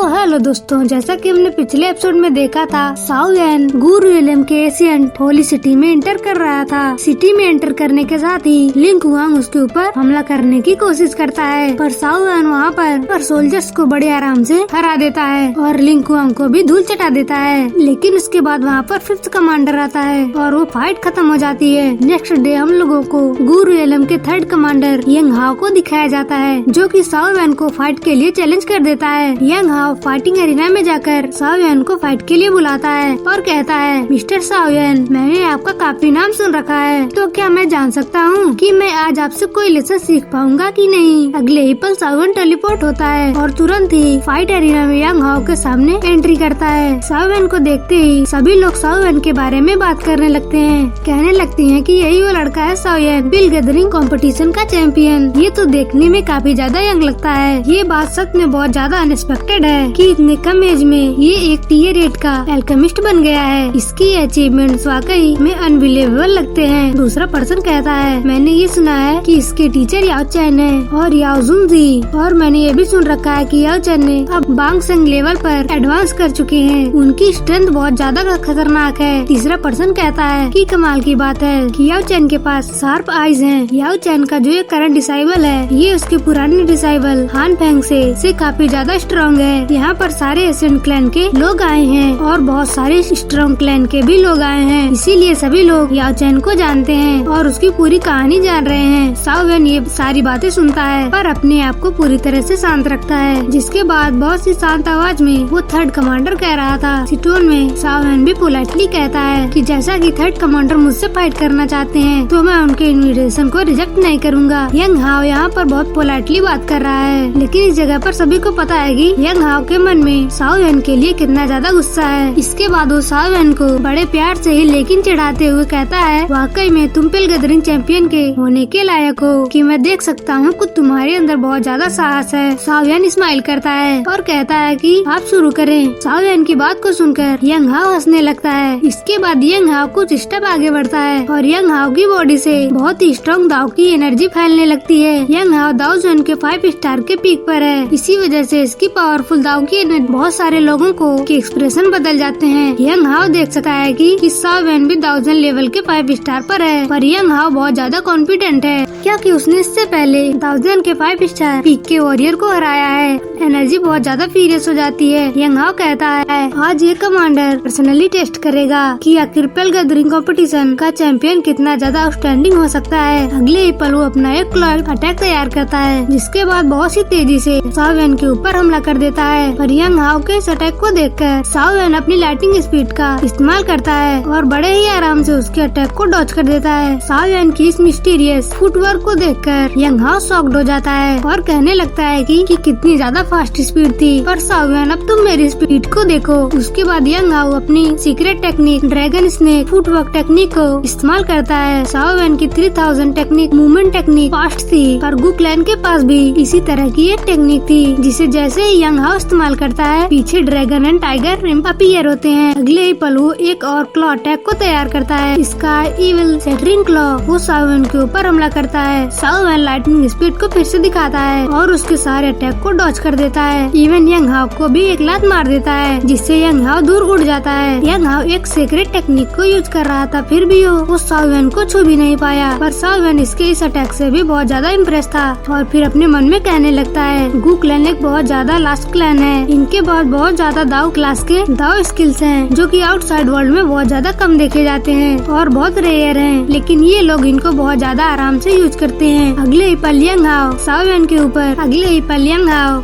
Hello दोस्तों, जैसा कि हमने पिछले एपिसोड में देखा था, साओ यान गुरु एलियम के एशियंट होली सिटी में एंटर कर रहा था। सिटी में एंटर करने के साथ ही लिंग हुआंग उसके ऊपर हमला करने की कोशिश करता है, पर साओ यान वहाँ पर सोल्जर्स को बड़े आराम से हरा देता है और लिंग हुआंग को भी धूल चटा देता है। लेकिन उसके बाद वहाँ पर 5th कमांडर आता है और वो फाइट खत्म हो जाती है। नेक्स्ट डे हम लोगों को गुरु एलियम के 3rd कमांडर यंग हाओ को दिखाया जाता है, जो कि साओ यान को फाइट के लिए चैलेंज कर देता है। यंग हाओ फाइटिंग एरिना में जाकर साओ यान को फाइट के लिए बुलाता है और कहता है, मिस्टर साओ यान, मैंने आपका काफी नाम सुन रखा है, तो क्या मैं जान सकता हूँ कि मैं आज आपसे कोई लेसन सीख पाऊंगा कि नहीं। अगले ही पल साओ यान टेलीपोर्ट होता है और तुरंत ही फाइट एरिना में यंग हाओ के सामने एंट्री करता है। साओ यान को देखते ही सभी लोग साओ यान के बारे में बात करने लगते हैं, कहने लगते हैं कि यही वो लड़का है साओ यान, बिल गैदरिंग कंपटीशन का चैंपियन। ये तो देखने में काफी ज्यादा यंग लगता है। ये बात सच में बहुत ज्यादा अनएक्सपेक्टेड है कि इतने कम एज में ये एक टियर 8 का एल्केमिस्ट बन गया है। इसकी अचीवमेंट्स वाकई में अनबिलीवेबल लगते हैं। दूसरा पर्सन कहता है, मैंने ये सुना है कि इसके टीचर याओ चैन है और याओ जुन जी, और मैंने ये भी सुन रखा है कि याओ चैन ने अब बांग संग लेवल पर एडवांस कर चुके हैं। उनकी स्ट्रेंथ बहुत ज्यादा खतरनाक है। तीसरा पर्सन कहता है कि कमाल की बात है कि याओ चैन के पास शार्प आईज हैं। याओ चैन का जो एक करंट डिसाइबल है, ये उसके पुराने डिसाइबल हान फेंग से काफी ज्यादा स्ट्रॉन्ग है। यहाँ पर सारे एशियन क्लैन के लोग आए हैं और बहुत सारे स्ट्रॉन्ग क्लैन के भी लोग आए हैं, इसीलिए सभी लोग याओ चैन को जानते हैं और उसकी पूरी कहानी जान रहे हैं। साओ यान ये सारी बातें सुनता है पर अपने आप को पूरी तरह से शांत रखता है। जिसके बाद बहुत सी शांत आवाज में वो 3rd कमांडर कह रहा था। सिटोन में साओ यान भी पोलाइटली कहता है कि जैसा कि 3rd कमांडर मुझसे फाइट करना चाहते हैं तो मैं उनके इन्विटेशन को रिजेक्ट नहीं करूँगा। यंग हाओ यहाँ पर बहुत पोलाइटली बात कर रहा है, लेकिन इस जगह पर सभी को पता है कि यंग हाओ के मन में साओ यान के लिए कितना ज्यादा गुस्सा है। इसके बाद वो साओ यान को बड़े प्यार से ही लेकिन चिढ़ाते हुए कहता है, वाकई में तुम बिल गैदरिंग चैंपियन के होने के लायक हो कि मैं देख सकता हूँ कि तुम्हारे अंदर बहुत ज्यादा साहस है। साओ यान स्माइल करता है और कहता है कि आप शुरू करें। साओ यान की बात को सुनकर यंग हाओ हंसने लगता है। इसके बाद यंग हाओ कुछ स्टेप आगे बढ़ता है और यंग हाओ की बॉडी से बहुत ही स्ट्रॉन्ग दाव की एनर्जी फैलने लगती है। यंग हाओ दाव जोन के 5 स्टार के पीक पर है। इसी वजह से इसकी पावरफुल दाव की बहुत सारे लोगों को के एक्सप्रेशन बदल जाते हैं। यंग हाओ देख सकता है कि साओ यान भी 1000 लेवल के 5 स्टार पर है, पर यंग हाओ बहुत ज्यादा कॉन्फिडेंट है क्योंकि उसने इससे पहले 1000 के 5 स्टार पीक के वॉरियर को हराया है। एनर्जी बहुत ज्यादा फीरियस हो जाती है। यंग हाओ कहता है, आज ये कमांडर पर्सनली टेस्ट करेगा कि आखिर बिल गैदरिंग कंपटीशन का चैंपियन कितना ज्यादा आउटस्टैंडिंग हो सकता है। अगले ही पल वो अपना एक क्लॉड अटैक तैयार करता है, जिसके बाद बहुत ही तेजी से साओ यान के ऊपर हमला कर देता है। पर यंग हाओ के इस अटैक को देखकर साओ यान अपनी लाइटिंग स्पीड का इस्तेमाल करता है और बड़े ही आराम से उसके अटैक को डॉज कर देता है। साओ यान की इस मिस्टीरियस फुटवर्क को देखकर यंग हाओ शॉक्ड हो जाता है और कहने लगता है कि कितनी ज्यादा फास्ट स्पीड थी। पर साओ यान, अब तुम मेरी स्पीड को देखो। उसके बाद यंग हाओ अपनी secret technique dragon snake footwork technique को इस्तेमाल करता है। साओ यान की 3000 टेक्निक मूवमेंट टेक्निक फास्ट थी और गु क्लैन के पास भी इसी तरह की एक टेक्निक थी, जिसे जैसे ही यंग हाओ इस्तेमाल करता है, पीछे dragon and tiger rim appear होते हैं। अगले ही पल वो एक और क्लॉ अटैक को तैयार करता है। इसका इविल सेटरिंग क्लॉ वो साओ यान के ऊपर हमला करता है। साओ यान लाइटनिंग स्पीड को फिर से दिखाता है और उसके सारे अटैक को डॉज कर देता है। इवन यंग हाओ को भी एक लात मार देता है, जिससे यंग हाओ दूर उड़ जाता है। यंग हाओ एक सीक्रेट टेक्निक को यूज कर रहा था, फिर भी वो साओ यान को छू भी नहीं पाया। पर साओ यान इसके इस अटैक से भी बहुत ज्यादा इम्प्रेस था और फिर अपने मन में कहने लगता है, गु क्लैन एक बहुत ज्यादा लास्ट क्लैन है। इनके पास बहुत ज्यादा दाव क्लास के दाव स्किल्स हैं, जो कि आउटसाइड वर्ल्ड में बहुत ज्यादा कम देखे जाते हैं और बहुत रेयर हैं, लेकिन ये लोग इनको बहुत ज्यादा आराम से यूज करते हैं। अगले ही पल यंग हाओ साओ यान के ऊपर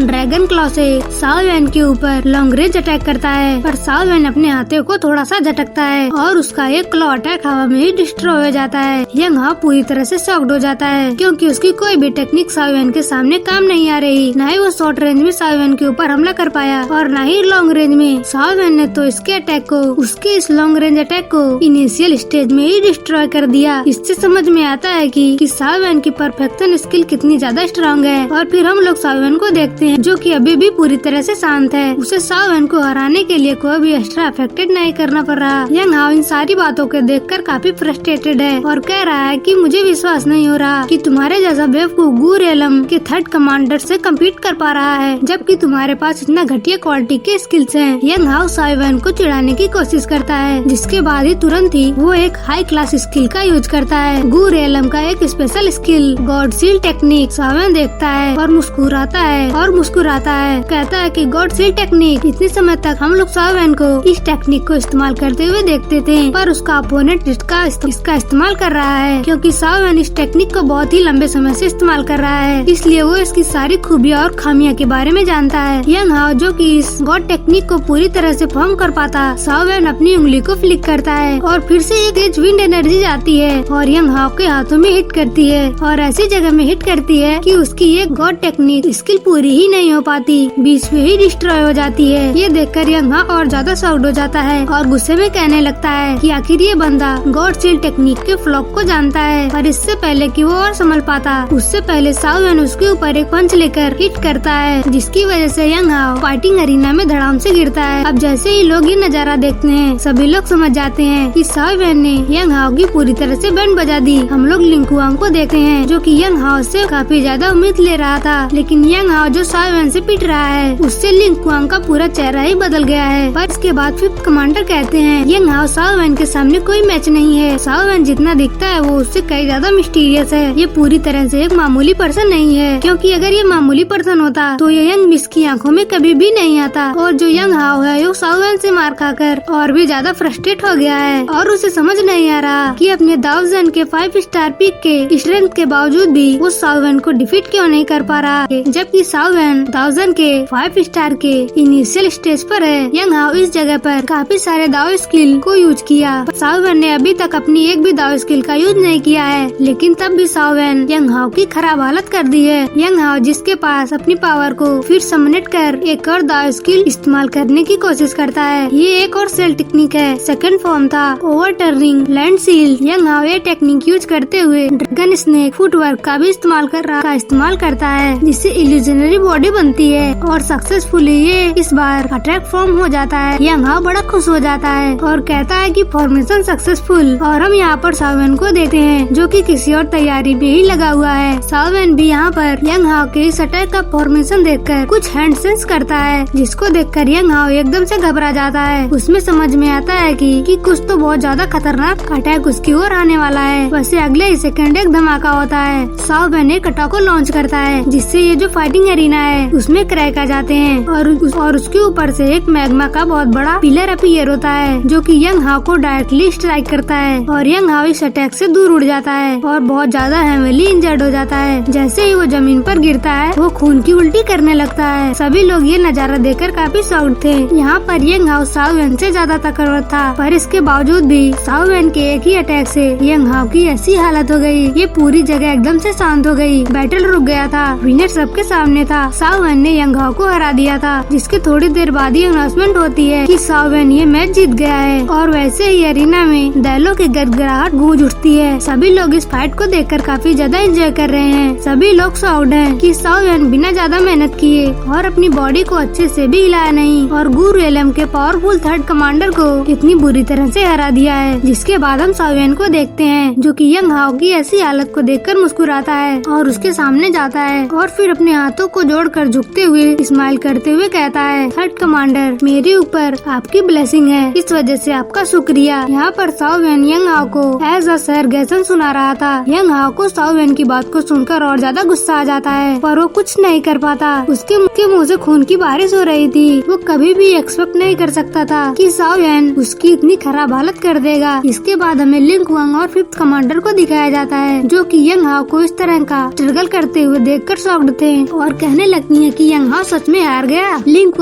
ड्रैगन क्लॉ से साओ यान के ऊपर लॉन्ग रेंज अटैक करता है। पर साओ यान अपने हाथों को थोड़ा सा झटकता है और उसका एक क्लॉ अटैक हवा में ही डिस्ट्रॉय हो जाता है। यंग हाओ पूरी तरह से शॉक्ड हो जाता है क्योंकि उसकी कोई भी टेक्निक साओ यान के सामने काम नहीं आ रही। न ही वो शॉर्ट रेंज में साओ यान के ऊपर हमला कर पाया और न ही लॉन्ग रेंज में। साओ यान ने तो इसके अटैक को, उसके इस लॉन्ग रेंज अटैक को इनिशियल स्टेज में ही डिस्ट्रॉय कर दिया। इससे समझ में आता है कि साओ यान की परफेक्शन स्किल कितनी ज्यादा स्ट्रॉन्ग है। और फिर हम लोग साओ यान को देखते हैं, जो कि अभी भी पूरी तरह से शांत है। उसे साओ वैन को हराने के लिए कोई भी एक्स्ट्रा अफेक्टेड नहीं करना पड़ रहा। यंग हाओ इन सारी बातों को देखकर काफी फ्रस्ट्रेटेड है और कह रहा है कि मुझे विश्वास नहीं हो रहा कि तुम्हारे जैसा बेवकूफ गू रेलम के थर्ड कमांडर से कम्पीट कर पा रहा है, जबकि तुम्हारे पास इतना घटिया क्वालिटी के स्किल्स हैं। यंग हाओ साओ वैन को चिढ़ाने की कोशिश करता है, जिसके बाद ही तुरंत ही वो एक हाई क्लास स्किल का यूज करता है। गू रेलम का एक special skill god seal technique. साओ वैन देखता है और मुस्कुराता है, कहता है कि गॉड सील टेक्निक। इतने समय तक हम लोग साओ वैन को इस टेक्निक को इस्तेमाल करते हुए देखते थे, पर उसका अपोनेंट इसका इस्तेमाल कर रहा है, क्योंकि साओ वैन इस टेक्निक को बहुत ही लंबे समय से इस्तेमाल कर रहा है, इसलिए वो इसकी सारी खूबियाँ और खामियां के बारे में जानता है। यंग हाओ जो कि इस गॉड टेक्निक को पूरी तरह से फॉर्म कर पाता, साओ वैन अपनी उंगली को फ्लिक करता है और फिर से एक तेज विंड एनर्जी जाती है और यंग हाओ के हाथों में हिट करती है और ऐसी जगह में हिट करती है कि उसकी ये गॉड टेक्निक स्किल पूरी ही नहीं हो पाती, बीच में ही डिस्ट्रॉय हो जाती है। ये देखकर यंग हाओ और ज्यादा शॉक्ड हो जाता है और गुस्से में कहने लगता है कि आखिर ये बंदा गॉड सील टेक्निक के फ्लॉप को जानता है। पर इससे पहले कि वो और संभल पाता, उससे पहले साओ वैन उसके ऊपर एक पंच लेकर हिट करता है, जिसकी वजह से यंग हाओ फाइटिंग अरीना में धड़ाम से गिरता है। अब जैसे ही लोग ये नजारा देखते हैं, सभी लोग समझ जाते हैं कि साओ वैन ने यंग हाओ की पूरी तरह से बैंड बजा दी। हम लोग लिंग कुआंग को देखते हैं, जो कि यंग हाओ से काफी ज्यादा उम्मीद ले रहा था, लेकिन यंग हाओ जो साओ वैन से पिट रहा है, उससे लिंग कुआंग का पूरा चेहरा ही बदल गया है। पर इसके बाद फिफ्थ कमांडर कहते हैं यंग हाओ साओ वैन के सामने कोई मैच नहीं है। साओ वैन जितना दिखता है वो उससे कई ज्यादा मिस्टीरियस है। ये पूरी तरह से एक मामूली पर्सन नहीं है, क्योंकि अगर ये मामूली पर्सन होता तो ये यंग मिस की आंखों में कभी भी नहीं आता। और जो यंग हाओ है वो साओ वैन से मार खाकर और भी ज्यादा फ्रस्ट्रेट हो गया है और उसे समझ नहीं आ रहा कि अपने दाओजन के 5 स्टार पीक के स्ट्रेंथ के बावजूद भी वो साओ वैन को डिफीट क्यों नहीं कर पा रहा है, जबकि साओ वैन दाओजन के 5 स्टार के इनिशियल स्टेज पर है। यंग हाओ इस जगह पर काफी सारे दाओ स्किल को यूज किया। साओ वैन ने अभी तक अपनी एक भी दाओ स्किल का यूज नहीं किया है, लेकिन तब भी साओ वैन यंग हाओ की खराब हालत कर दी है। यंग हाओ जिसके पास अपनी पावर को फिर समनेट कर एक और दाओ स्किल इस्तेमाल करने की कोशिश करता है। ये एक और सेल टेक्निक है, सेकंड फॉर्म था over turning land seal. Young हाओ ये टेक्निक यूज करते हुए ड्रैगन स्नेक फुटवर्क का भी इस्तेमाल करता है, जिससे इल्यूजनरी बॉडी बनती है और सक्सेसफुली ये इस बार अट्रैक्ट फॉर्म हो जाता है। यंग हाओ बड़ा खुश हो जाता है और कहता है कि फॉर्मेशन सक्सेसफुल। और हम यहाँ पर साओ वैन को देखते हैं, जो कि किसी और तैयारी में ही लगा हुआ है। साओ वैन भी यहाँ पर यंग हाओ के इस अटैक का फॉर्मेशन देखकर कुछ हैंड सेंस करता है, जिसको देखकर यंग हाओ एकदम से घबरा जाता है। उसमें समझ में आता है कि कुछ तो बहुत ज्यादा खतरनाक अटैक उसकी ओर आने वाला है। वैसे अगले ही सेकंड एक धमाका होता है। साओ वैन एक अटैक को लॉन्च करता है, जिससे ये जो फाइटिंग एरिना है उसमें क्रैक आ जाते हैं और उसके ऊपर से एक मैग्मा का बहुत बड़ा पिलर अपीयर होता है, जो कि यंग हाओ को डायरेक्टली स्ट्राइक करता है और यंग हाओ इस अटैक से दूर उड़ जाता है और बहुत ज्यादा हेवीली इंजर्ड हो जाता है। जैसे ही वो जमीन पर गिरता है, वो खून की उल्टी करने लगता है। सभी लोग ये नजारा देखकर काफी शॉक्ड थे। यहाँ पर यंग हाओ साओ वैन से ज्यादा ताकतवर था, पर इसके बावजूद भी साओ वैन के एक ही अटैक से यंग हाओ की ऐसी हालत हो गई, ये पूरी जगह एकदम से शांत हो गई। बैटल रुक गया था, विनर सबके सामने था। साओ वैन ने यंग हाओ को हरा दिया था, जिसके थोड़ी देर बाद ये अनाउंसमेंट होती है कि साओ वैन ये मैच जीत गया है। और वैसे ही अरीना में दैलों की गड़गड़ाहट गूंज उठती है। सभी लोग इस फाइट को देखकर काफी ज्यादा एंजॉय कर रहे हैं। सभी लोग शॉक्ड हैं कि साओ वैन बिना ज्यादा मेहनत किए और अपनी बॉडी को अच्छे से भी हिलाया नहीं और गू रेलम के पावरफुल थर्ड कमांडर को इतनी बुरी तरह से हरा दिया है। जिसके बाद हम साओ वैन को देखते हैं, जो कि यंग हाओ की ऐसी हालत को देखकर मुस्कुराता है और उसके सामने जाता है और फिर अपने हाथों को जोड़कर झुकते हुए स्माइल करते हुए कहता है, थर्ड कमांडर मेरे ऊपर आपकी ब्लेसिंग है, इस वजह से आपका शुक्रिया। यहाँ पर साओ वैन यंग हाओ को एज अ सरगेसन सुना रहा था। यंग हाओ को साओ वैन की बात को सुनकर और ज्यादा गुस्सा आ जाता है, पर वो कुछ नहीं कर पाता। उसके मुंह से खून की बारिश हो रही थी। वो कभी भी एक्सपेक्ट नहीं कर सकता था कि साओ वैन उसकी इतनी खराब हालत कर देगा। इसके बाद हमें लिंग कुआंग और फिफ्थ कमांडर को दिखाया जाता है, जो कि यंग हाओ को इस तरह का स्ट्रगल करते हुए देखकर शॉक्ड थे और कहने लगती है कि यंग हाओ सच में हार गया। लिंग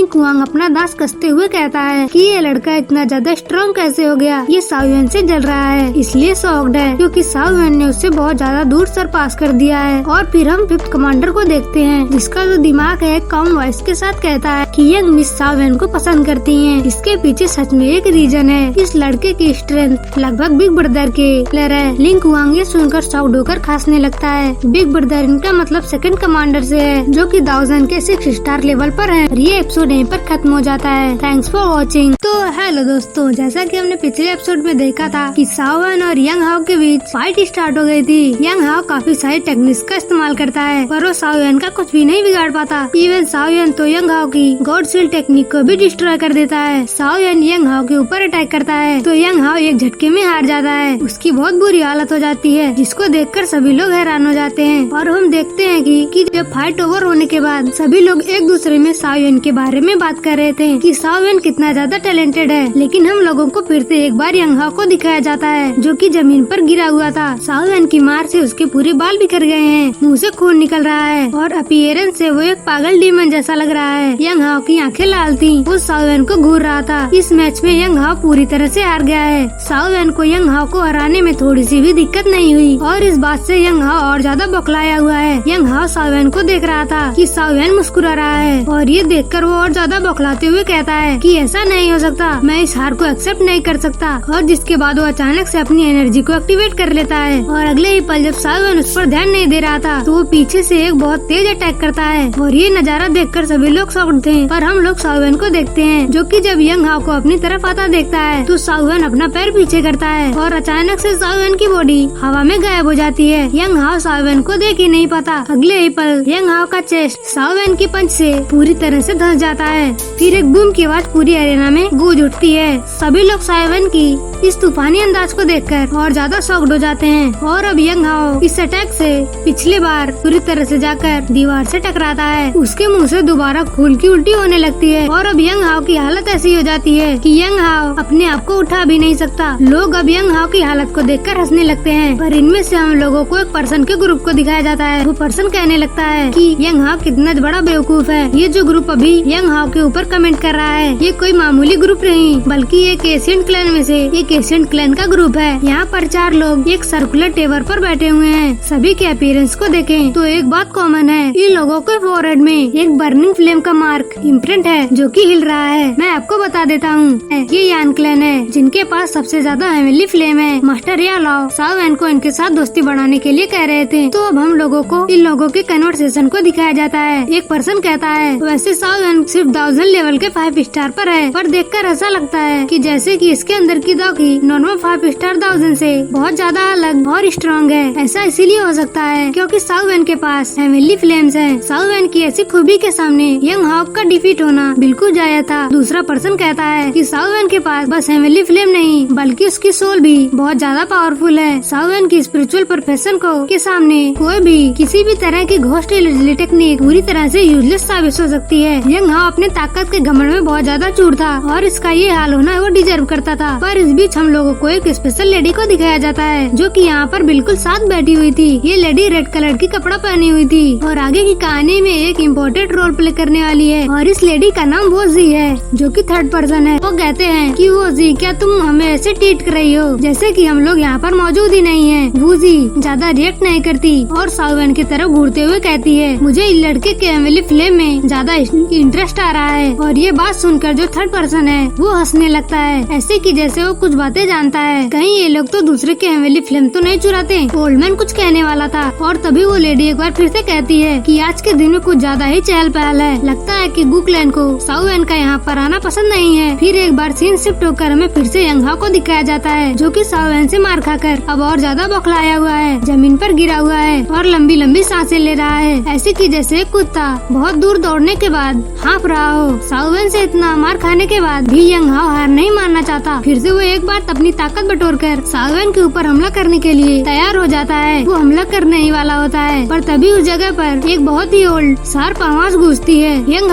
कुआंग अपना दांत कसते हुए कहता है कि ये लड़का इतना ज्यादा स्ट्रॉन्ग कैसे हो गया, ये साओ वैन से जल रहा है, इसलिए शॉक्ड है, क्योंकि साओ वैन ने उससे बहुत ज्यादा दूर सर पास कर दिया है। और फिर हम फिफ्थ कमांडर को देखते हैं, जिसका जो दिमाग है कम वॉइस के साथ कहता है कि यंग मिस साओ वैन को पसंद करती है। इसके पीछे सच में एक रीजन है, इस लड़के की स्ट्रेंथ लगभग बिग ब्रदर के लेर है। लिंग कुआंग ये सुनकर शॉक्ड होकर खांसने लगता है। बिग ब्रदर इनका मतलब सेकंड कमांडर से है, जो कि दाओजन के 6 6 स्टार लेवल पर है। और ये एपिसोड यहीं पर खत्म हो जाता है। Thanks for watching. तो हेलो दोस्तों, जैसा कि हमने पिछले एपिसोड में देखा था कि साओ एन और यंग हाओ के बीच फाइट स्टार्ट हो गई थी। यंग हाओ काफी सारी टेक्निक्स का इस्तेमाल करता है पर वो साओ एन का कुछ भी नहीं बिगाड़ पाता। इवन साओ एन तो यंग हाओ की गॉड शील्ड टेक्निक को भी डिस्ट्रॉय कर देता है। साओ एन यंग हाओ के ऊपर अटैक करता है तो यंग हाओ एक झटके में हार जाता है। उसकी बहुत बुरी हालत हो जाती है जिसको देखकर सभी लोग हैरान हो जाते हैं। और हम देखते हैं कि जब फाइट ओवर होने के बाद सभी लोग एक दूसरे में साओ एन के बारे में बात कर रहे थे कि साओ एन कितना ज्यादा टैलेंटेड है। लेकिन हम लोगों को फिर से एक बार यंग हाओ को दिखाया जाता है जो कि जमीन पर गिरा हुआ था। साओ एन की मार से उसके पूरे बाल बिखर गए हैं, मुंह से खून निकल रहा है और अपीयरेंस से वो एक पागल डीमन जैसा लग रहा है। यंग हाओ की आंखें लाल थी, वो साओ एन को घूर रहा था। इस मैच में यंग हाओ पूरी तरह से हार गया है। साओ एन को यंग हाओ को हराने में थोड़ी सी भी दिक्कत नहीं हुई और इस बात से यंग हाओ और ज्यादा बौखलाया हुआ है। यंग हाओ साओ एन को देख रहा था कि साओ एन मुस्कुरा रहा है और ये देखकर वो और ज्यादा बौखलाते हुए कहता है कि ऐसा नहीं हो सकता, मैं इस हार को एक्सेप्ट नहीं कर सकता। और जिसके बाद वो अचानक से अपनी एनर्जी को एक्टिवेट कर लेता है और अगले ही पल जब साओ एन उस पर ध्यान नहीं दे रहा था तो वो पीछे से एक बहुत तेज अटैक करता है। और ये नजारा देखकर सभी लोग शॉक्ड थे पर हम लोग साओ एन को देखते हैं जो कि जब यंग हाओ को अपनी तरफ आता देखता है तो साओ एन अपना पैर पीछे करता है और अचानक से साओ एन की बॉडी हवा में गायब हो जाती है। यंग हाओ साओ एन को देख ही नहीं पाता। अगले ही पल यंग हाओ का चेस्ट साओ एन की पंच से पूरी तरह से धंस जाता है। फिर एक बूम की आवाज पूरी अरेना में गूंज उठती है। सभी लोग साओ एन की इस तूफानी अंदाज को देखकर और ज्यादा शॉक्ड हो जाते हैं। और अब यंग हाओ इस अटैक से पिछली बार पूरी तरह से जाकर दीवार से टकराता है। उसके मुंह से दोबारा खून की उल्टी होने लगती है और अब यंग हाओ की हालत ऐसी हो जाती है कि यंग हाओ अपने आप को उठा भी नहीं सकता। लोग अब यंग हाओ की हालत को देखकर हंसने लगते हैं पर इनमें से हम लोगों को एक पर्सन के ग्रुप को दिखाया जाता है। वो पर्सन कहने लगता है कि यंग हाओ कितना बड़ा बेवकूफ है। ये जो ग्रुप अभी यंग हाओ के ऊपर कमेंट कर रहा है ये कोई मामूली ग्रुप नहीं बल्कि एक एशियंट क्लैन में से एक एशियंट क्लैन का ग्रुप है। यहाँ पर 4 लोग एक सर्कुलर टेबल पर बैठे हुए हैं। सभी के अपीयरेंस को देखें तो एक बात कॉमन है, इन लोगों के फोरहेड में एक बर्निंग फ्लेम का मार्क इम्प्रिंट है जो कि हिल रहा है। मैं आपको बता देता हूँ ये यान क्लैन है जिनके पास सबसे ज्यादा हेवनली फ्लेम है। मास्टर या लाओ साओ एन को इनके साथ दोस्ती बढ़ाने के लिए कह रहे थे। तो अब हम लोगों को इन लोगों के कन्वर्सेशन को दिखाया जाता है। एक पर्सन कहता है वैसे साओ एन सिर्फ 1000 लेवल के 5 स्टार पर है पर देखकर ऐसा लगता है कि जैसे कि इसके अंदर की दागी नॉर्मल 5 स्टार 1000 से बहुत ज्यादा अलग और स्ट्रॉन्ग है। ऐसा इसीलिए हो सकता है क्योंकि साओ एन के पास हेवनली फ्लेम्स है। साओ एन की ऐसी खूबी के सामने यंग हाओ का डिफीट होना बिल्कुल जायज था। दूसरा पर्सन कहता है कि साओ एन के पास बस हेवनली फ्लेम नहीं बल्कि उसकी सोल भी बहुत ज्यादा पावरफुल है। साओ एन की स्पिरिचुअल प्रोफेशन को के सामने कोई भी किसी भी तरह की घोस्ट टेक्निक पूरी तरह से यूजलेस साबित हो सकती है। यंग हाओ अपने ताकत के घमंड में बहुत ज्यादा चूर था और इसका ये हाल होना वो डिजर्व करता था। पर इस बीच हम लोगों को एक स्पेशल लेडी को दिखाया जाता है जो कि यहाँ पर बिल्कुल साथ बैठी हुई थी। ये लेडी रेड कलर की कपड़ा पहनी हुई थी और आगे की कहानी में एक इम्पोर्टेंट रोल प्ले करने वाली है। और इस लेडी का नाम वो जी है जो कि 3rd पर्सन है। वो कहते हैं कि वो जी क्या तुम हमें ऐसे ट्रीट कर रही हो जैसे कि हम लोग यहाँ पर मौजूद ही नहीं है। वो जी ज्यादा रिएक्ट नहीं करती और साओ एन की तरफ घूरते हुए कहती है मुझे इस लड़के के हेवनली फ्लेम में ज्यादा इंटरेस्ट आ रहा है। और ये बात सुनकर जो 3rd पर्सन है वो हंसने लगता है ऐसे कि जैसे वो कुछ बातें जानता है। कहीं ये लोग तो दूसरे के हेवनली फ्लेम तो नहीं चुराते। ओल्डमैन कुछ कहने वाला था और तभी वो लेडी एक बार फिर से कहती है कि आज के दिन में कुछ ज्यादा ही चहल पहल है। लगता है कि गू क्लैन को साओ एन का यहाँ पर आना पसंद नहीं है। फिर एक बार सीन शिफ्ट होकर हमें फिर से यंग हाओ को दिखाया जाता है जो कि साओ एन से मार खाकर अब और ज्यादा बौखलाया हुआ है, जमीन पर गिरा हुआ है और लंबी लंबी सांसें ले रहा है ऐसे कि जैसे एक कुत्ता बहुत दूर दौड़ने के बाद हाँफ रहा हो। साओ एन से इतना मार खाने के बाद भी यंग हाओ हार नहीं मानना चाहता। फिर से वो एक बार अपनी ताकत बटोरकर साओ एन के ऊपर हमला करने के लिए तैयार हो जाता है। वो हमला करने ही वाला होता है पर तभी उस जगह पर एक बहुत ही ओल्ड शार्प आवाज गूंजती है यंग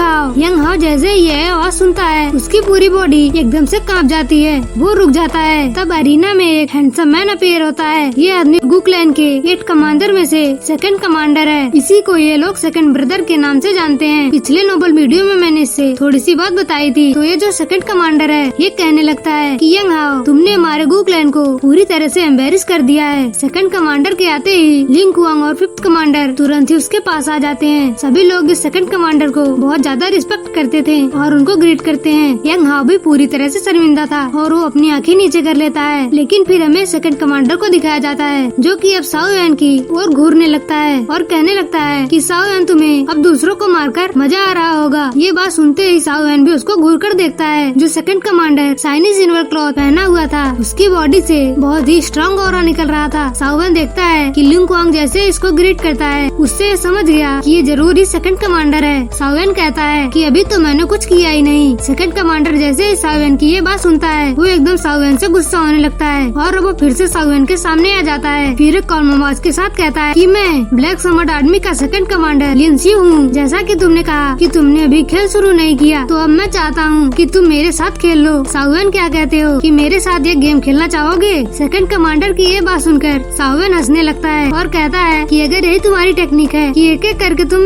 हाओ जैसे ये आवाज सुनता है उसकी पूरी बॉडी एकदम से कांप जाती है। वो रुक जाता है। तब अरीना में एक हैंडसम मैन अपीयर होता है। ये आदमी गू क्लैन के 8 कमांडर में से 2nd कमांडर है। इसी को ये लोग 2nd ब्रदर के नाम से जानते हैं। पिछले नोबल वीडियो में मैंने इससे थोड़ी सी बात बताई थी। तो ये जो 2nd कमांडर है ये कहने लगता है कि यंग हाओ तुमने हमारे गू क्लैन को पूरी तरह से एम्बेरस कर दिया है। 2nd कमांडर के आते ही लिंग कुआंग और 5th कमांडर तुरंत ही उसके पास आ जाते हैं। सभी लोग इस 2nd कमांडर को बहुत ज्यादा रिस्पेक्ट करते थे और उनको ग्रीट करते हैं। यंग हाओ भी पूरी तरह से शर्मिंदा था और वो अपनी आंखें नीचे कर लेता है। लेकिन फिर हमें 2nd कमांडर को दिखाया जाता है जो कि अब साओ एन की ओर घूरने लगता है और कहने लगता है कि साओ एन तुम्हें अब दूसरों दूसरों को मारकर मजा आ रहा होगा। ये बात सुनते ही साओ वैन भी उसको घूर कर देखता है। जो second commander shiny silver cloth पहना हुआ था उसकी बॉडी से बहुत ही स्ट्रॉन्ग ऑरा निकल रहा था। साओ वैन देखता है कि लिंग कुआंग जैसे इसको ग्रीट करता है उससे समझ गया कि ये जरूर ही सेकंड कमांडर है। साओ वैन कहता है कि अभी तो मैंने कुछ किया ही नहीं। सेकंड कमांडर जैसे ही साओ वैन की ये बात सुनता है वो एकदम साओ वैन से गुस्सा होने लगता है और वो फिर से साओ वैन के सामने आ जाता है। फिर एक कॉल आवाज के साथ कहता है कि मैं ब्लैक समर्ड आर्मी का सेकंड कमांडर लिन सी हूँ। जैसा कि तुमने कहा कि तुमने अभी खेल शुरू नहीं किया तो अब मैं चाहता हूँ कि तुम मेरे साथ खेल लो। साओ वैन क्या कहते हो कि मेरे साथ ये गेम खेलना चाहोगे? सेकंड कमांडर की ये बात सुनकर साओ वैन हंसने लगता है और कहता है कि अगर यही तुम्हारी टेक्निक है कि एक एक करके तुम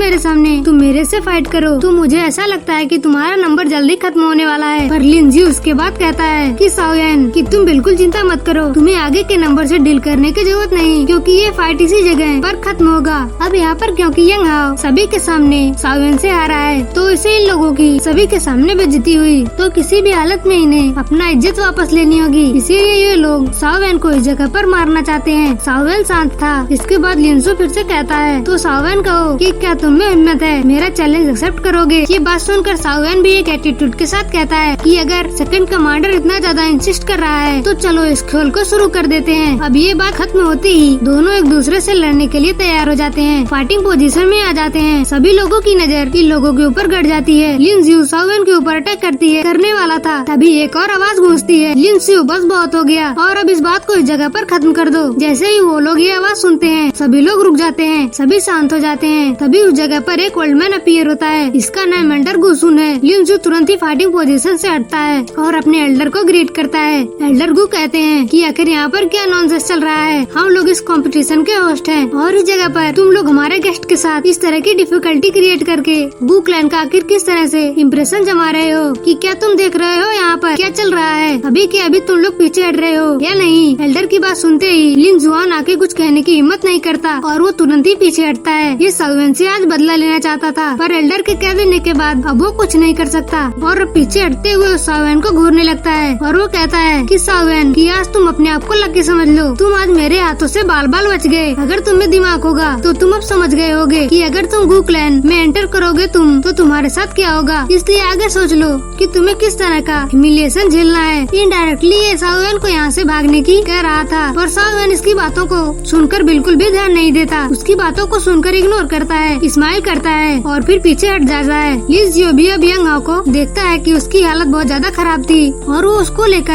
मेरे से फाइट करो तो मुझे ऐसा लगता है कि तुम्हारा नंबर जल्दी खत्म होने वाला है। पर लिन जी उसके बाद कहता है कि साओ वैन कि तुम बिल्कुल चिंता मत करो, तुम्हें आगे के नंबर से डील करने की जरूरत नहीं क्योंकि ये फाइट इसी जगह पर खत्म होगा। अब यहाँ पर क्योंकि यंग हाओ सभी के सामने साओ वैन से हारा है तो इसे इन लोगों की सभी के सामने बेइज्जती हुई तो किसी भी हालत में इन्हें अपना इज्जत वापस लेनी होगी। इसीलिए ये लोग साओ वैन को इस जगह पर मारना चाहते हैं। साओ वैन शांत था। इसके बाद लिनसू फिर से कहता है तो साओ वैन कहो कि क्या तुम में हिम्मत है, मेरा चैलेंज एक्सेप्ट करोगे? ये बात सुनकर साओ वैन भी एक एटीट्यूड के साथ कहता है कि अगर सेकंड कमांडर इतना ज्यादा इंसिस्ट कर रहा है तो चलो इस खेल को शुरू कर देते हैं। अब ये बात खत्म होते ही दोनों एक दूसरे से लड़ने के लिए तैयार हो जाते हैं। फाइटिंग पोजीशन में आ जाते हैं। सभी लोगों की नजर इन लोगों के ऊपर गड़ जाती है। लिन ज्यू साओ वैन के ऊपर अटैक करने वाला था तभी एक और आवाज गूंजती है, लिन ज्यू बस बहुत हो गया और अब इस बात को इस जगह पर खत्म कर दो। जैसे ही वो लोग ये आवाज सुनते हैं सभी लोग रुक जाते हैं, सभी शांत हो जाते हैं। तभी उस जगह पर एक ओल्ड मैन अपीयर होता है। इसका नाम एल्डर गुसुन है। लिन ज्यू तुरंत ही फाइटिंग पोजीशन से हटता है और अपने एल्डर को ग्रीट करता है। एल्डर गु कहते हैं कि आखिर यहाँ पर क्या नॉनसेंस चल रहा है, हम लोग इस कंपटीशन के होस्ट हैं और इस जगह पर तुम लोग हमारे गेस्ट के साथ इस तरह की डिफिकल्टी क्रिएट करके गु क्लैन का आखिर किस तरह से इम्प्रेशन जमा रहे हो कि क्या तुम देख रहे हो यहाँ पर क्या चल रहा है? अभी के अभी तुम लोग पीछे हट रहे हो या नहीं? एल्डर की बात सुनते ही लिन जुआन आके कुछ कहने की हिम्मत नहीं करता और वो तुरंत ही पीछे हटता है। ये साओ वैन से आज बदला लेना चाहता था पर एल्डर के कह देने के बाद अब वो कुछ नहीं कर सकता और पीछे हटते हुए साओ वैन को घूरने लगता है और वो कहता है कि साओ वैन कि आज तुम अपने आप को लकी समझ लो, तुम आज मेरे हाथों से बाल बाल बच गए। अगर तुम्हें दिमाग होगा तो तुम अब समझ गए होगे कि अगर तुम गु क्लैन में एंटर करोगे तुम तो तुम्हारे साथ क्या होगा। इसलिए आगे सोच लो कि तुम्हें किस तरह का ह्यूमिलिएशन झेलना है। इनडायरेक्टली ये साओ वैन को यहाँ से भागने की कह रहा था पर साओ वैन इसकी बातों को सुनकर बिल्कुल भी ध्यान नहीं देता। उसकी बातों को सुनकर इग्नोर करता है, स्माइल करता है और फिर पीछे हट जाता है। लिन ज्यू भी अब यंग हाओ को देखता है कि उसकी हालत बहुत ज्यादा खराब थी और वो उसको लेकर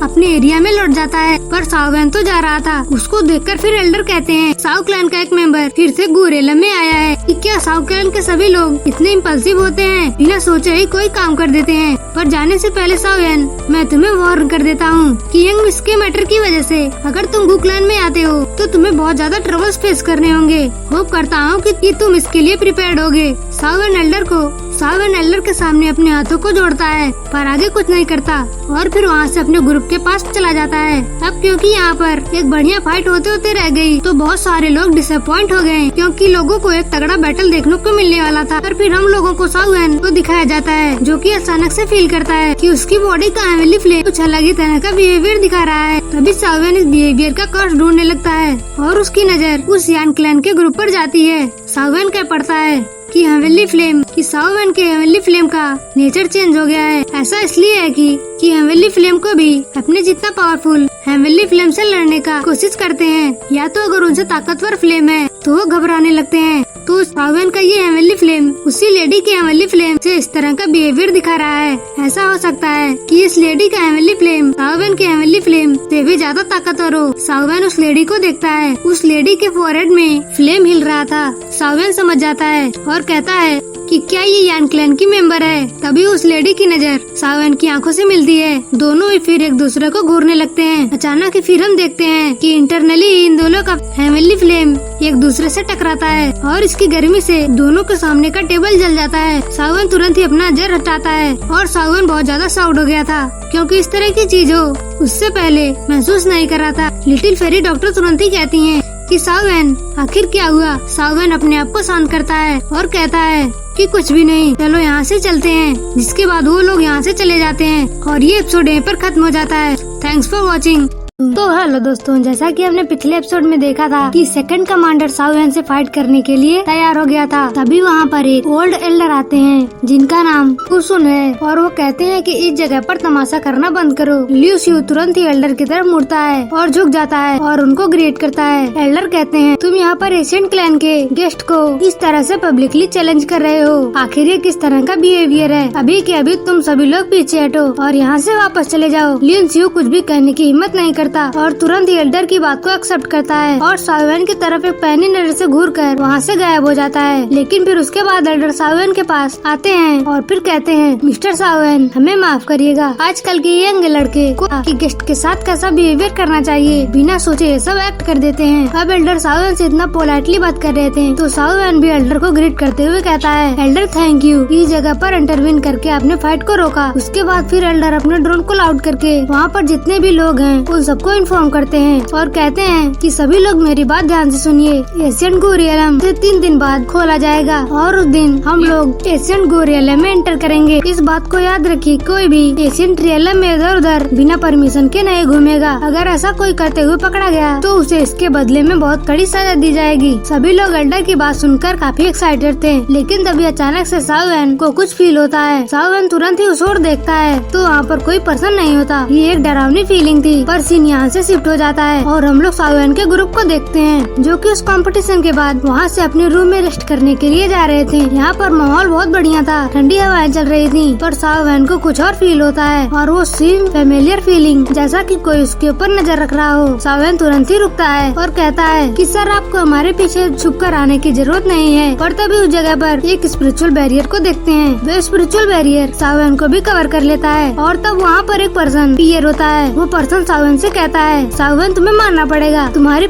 अपने एरिया में लौट जाता है पर साओ वैन तो जा रहा था। उसको देखकर फिर एल्डर कहते हैं साओ क्लैन का एक मेंबर फिर से गुरेलम में आया है कि क्या साओ क्लैन के सभी लोग इतने इम्पल्सिव होते हैं, बिना सोचे ही कोई काम कर देते हैं। पर जाने से पहले साओ वैन मैं तुम्हें वार्न कर देता हूँ कि यंग मिस के मैटर की वजह से अगर तुम गु क्लैन में आते हो तो तुम्हें बहुत ज्यादा ट्रबल्स फेस करने होंगे। होप करता हूँ कि तुम इसके लिए प्रिपेयर्ड होगे। साओ वैन एल्डर के सामने अपने हाथों को जोड़ता है पर आगे कुछ नहीं करता और फिर वहाँ से अपने ग्रुप के पास चला जाता है। अब क्योंकि यहाँ पर एक बढ़िया फाइट होते होते रह गई तो बहुत सारे लोग डिसअपॉइंट हो गए क्योंकि लोगों को एक तगड़ा बैटल देखने को मिलने वाला था। पर फिर हम लोगों को साओ वैन को दिखाया जाता है जो कि अचानक से फील करता है कि उसकी बॉडी का हेवनली फ्लेम कुछ अलग ही तरह का बिहेवियर दिखा रहा है। तभी साओ वैन इस बिहेवियर का कॉज ढूंढने लगता है और उसकी नजर उस यान क्लैन के ग्रुप पर जाती है। साओ वैन कह पड़ता है कि साओ वैन के हेवनली फ्लेम का नेचर चेंज हो गया है। ऐसा इसलिए है कि हेवनली फ्लेम को भी अपने जितना पावरफुल हेवनली फ्लेम से लड़ने का कोशिश करते हैं या तो अगर उनसे ताकतवर फ्लेम है तो वो घबराने लगते हैं। तो साओ वैन का ये हेवनली फ्लेम उसी लेडी के हेवनली फ्लेम से इस तरह का बिहेवियर दिखा रहा है। ऐसा हो सकता है कि इस लेडी का हेवनली फ्लेम साओ वैन के हेवनली फ्लेम से भी ज्यादा ताकतवर हो। साओ वैन उस लेडी को देखता है, उस लेडी के फोरहेड में फ्लेम हिल रहा था। साओ वैन समझ जाता है और कहता है कि क्या ये यान क्लैन की मेंबर है। तभी उस लेडी की नजर साओ वैन की आंखों से मिलती है। दोनों ही फिर एक दूसरे को घूरने लगते हैं। अचानक फिर हम देखते हैं कि इंटरनली इन दोनों का हेवनली फ्लेम एक दूसरे से टकराता है और इसकी गर्मी से दोनों के सामने का टेबल जल जाता है। साओ वैन तुरंत ही अपना जर हटाता है और साओ वैन बहुत ज्यादा शॉक्ड हो गया था क्योंकि इस तरह की चीज हो उससे पहले महसूस नहीं कर रहा था। लिटिल फेरी डॉक्टर तुरंत ही कहती है कि साओ वैन आखिर क्या हुआ। साओ वैन अपने आप को शांत करता है और कहता है कि कुछ भी नहीं, चलो यहाँ से चलते हैं। जिसके बाद वो लोग यहाँ से चले जाते हैं और ये एपिसोड यहीं पर खत्म हो जाता है। Thanks for watching. तो हेलो दोस्तों, जैसा कि हमने पिछले एपिसोड में देखा था कि सेकंड कमांडर साओ वैन से फाइट करने के लिए तैयार हो गया था। तभी वहाँ पर एक ओल्ड एल्डर आते हैं जिनका नाम कुसुन है और वो कहते हैं कि इस जगह पर तमाशा करना बंद करो। लियू शिव तुरंत ही एल्डर की तरफ मुड़ता है और झुक जाता है और उनको ग्रीट करता है। एल्डर कहते हैं, तुम यहाँ पर एशियन क्लैन के गेस्ट को इस तरह से पब्लिकली चैलेंज कर रहे हो, आखिर ये किस तरह का बिहेवियर है? अभी के अभी तुम सभी लोग पीछे हटो और यहाँ से वापस चले जाओ। लियू शिव कुछ भी कहने की हिम्मत नहीं करता और तुरंत ही एल्डर की बात को एक्सेप्ट करता है और साओ वैन की तरफ एक पैनी नजर से घूरकर वहाँ से गायब हो जाता है। लेकिन फिर उसके बाद एल्डर साओ वैन के पास आते हैं और फिर कहते हैं, मिस्टर साओ वैन, हमें माफ करिएगा, आजकल के यंग लड़के को कि गेस्ट के साथ कैसा बिहेवियर करना चाहिए बिना सोचे ये सब एक्ट कर देते हैं। अब एल्डर साओ वैन से इतना पोलाइटली बात कर रहे थे तो साओ वैन भी एल्डर को ग्रीट करते हुए कहता है, एल्डर थैंक यू, इस जगह पर इंटरवीन करके आपने फाइट को रोका। उसके बाद फिर एल्डर अपने ड्रोन को आउट करके वहाँ पर जितने भी लोग हैं उन सबको इन्फॉर्म करते हैं और कहते हैं कि सभी लोग मेरी बात ध्यान से सुनिए। एशियन गो रियलम से 3 दिन बाद खोला जाएगा और उस दिन हम लोग एशियन गो रियलम में एंटर करेंगे। इस बात को याद रखिए, कोई भी एशियन रियलम में इधर उधर बिना परमिशन के नहीं घूमेगा। अगर ऐसा कोई करते हुए पकड़ा गया तो उसे इसके बदले में बहुत कड़ी सजा दी जाएगी। सभी लोग एल्डर की बात सुनकर काफी एक्साइटेड थे, लेकिन तभी अचानक से साओ वैन को कुछ फील होता है। साओ वैन तुरंत ही उस ओर देखता है तो वहाँ पर कोई पर्सन नहीं होता। ये एक डरावनी फीलिंग थी, पर सीन यहाँ से शिफ्ट हो जाता है और हम लोग साओ वैन के ग्रुप को देखते हैं जो कि उस कंपटीशन के बाद वहाँ से अपने रूम में रेस्ट करने के लिए जा रहे थे। यहाँ पर माहौल बहुत बढ़िया था, ठंडी हवाएं चल रही थी, पर साओ वैन को कुछ और फील होता है और वो सेम फेमिलियर फीलिंग जैसा कि कोई उसके ऊपर नजर रख रहा हो। साओ वैन तुरंत ही रुकता है और कहता है कि सर, आपको हमारे पीछे छुप कर आने की जरूरत नहीं है। पर तभी उस जगह पर एक स्पिरिचुअल बैरियर को देखते हैं। वो स्पिरिचुअल बैरियर साओ वैन को भी कवर कर लेता है और तब वहाँ पर एक पर्सन पियर होता है। वो पर्सन साओ वैन से कहता है, साओ वैन, तुम्हें मानना पड़ेगा, तुम्हारी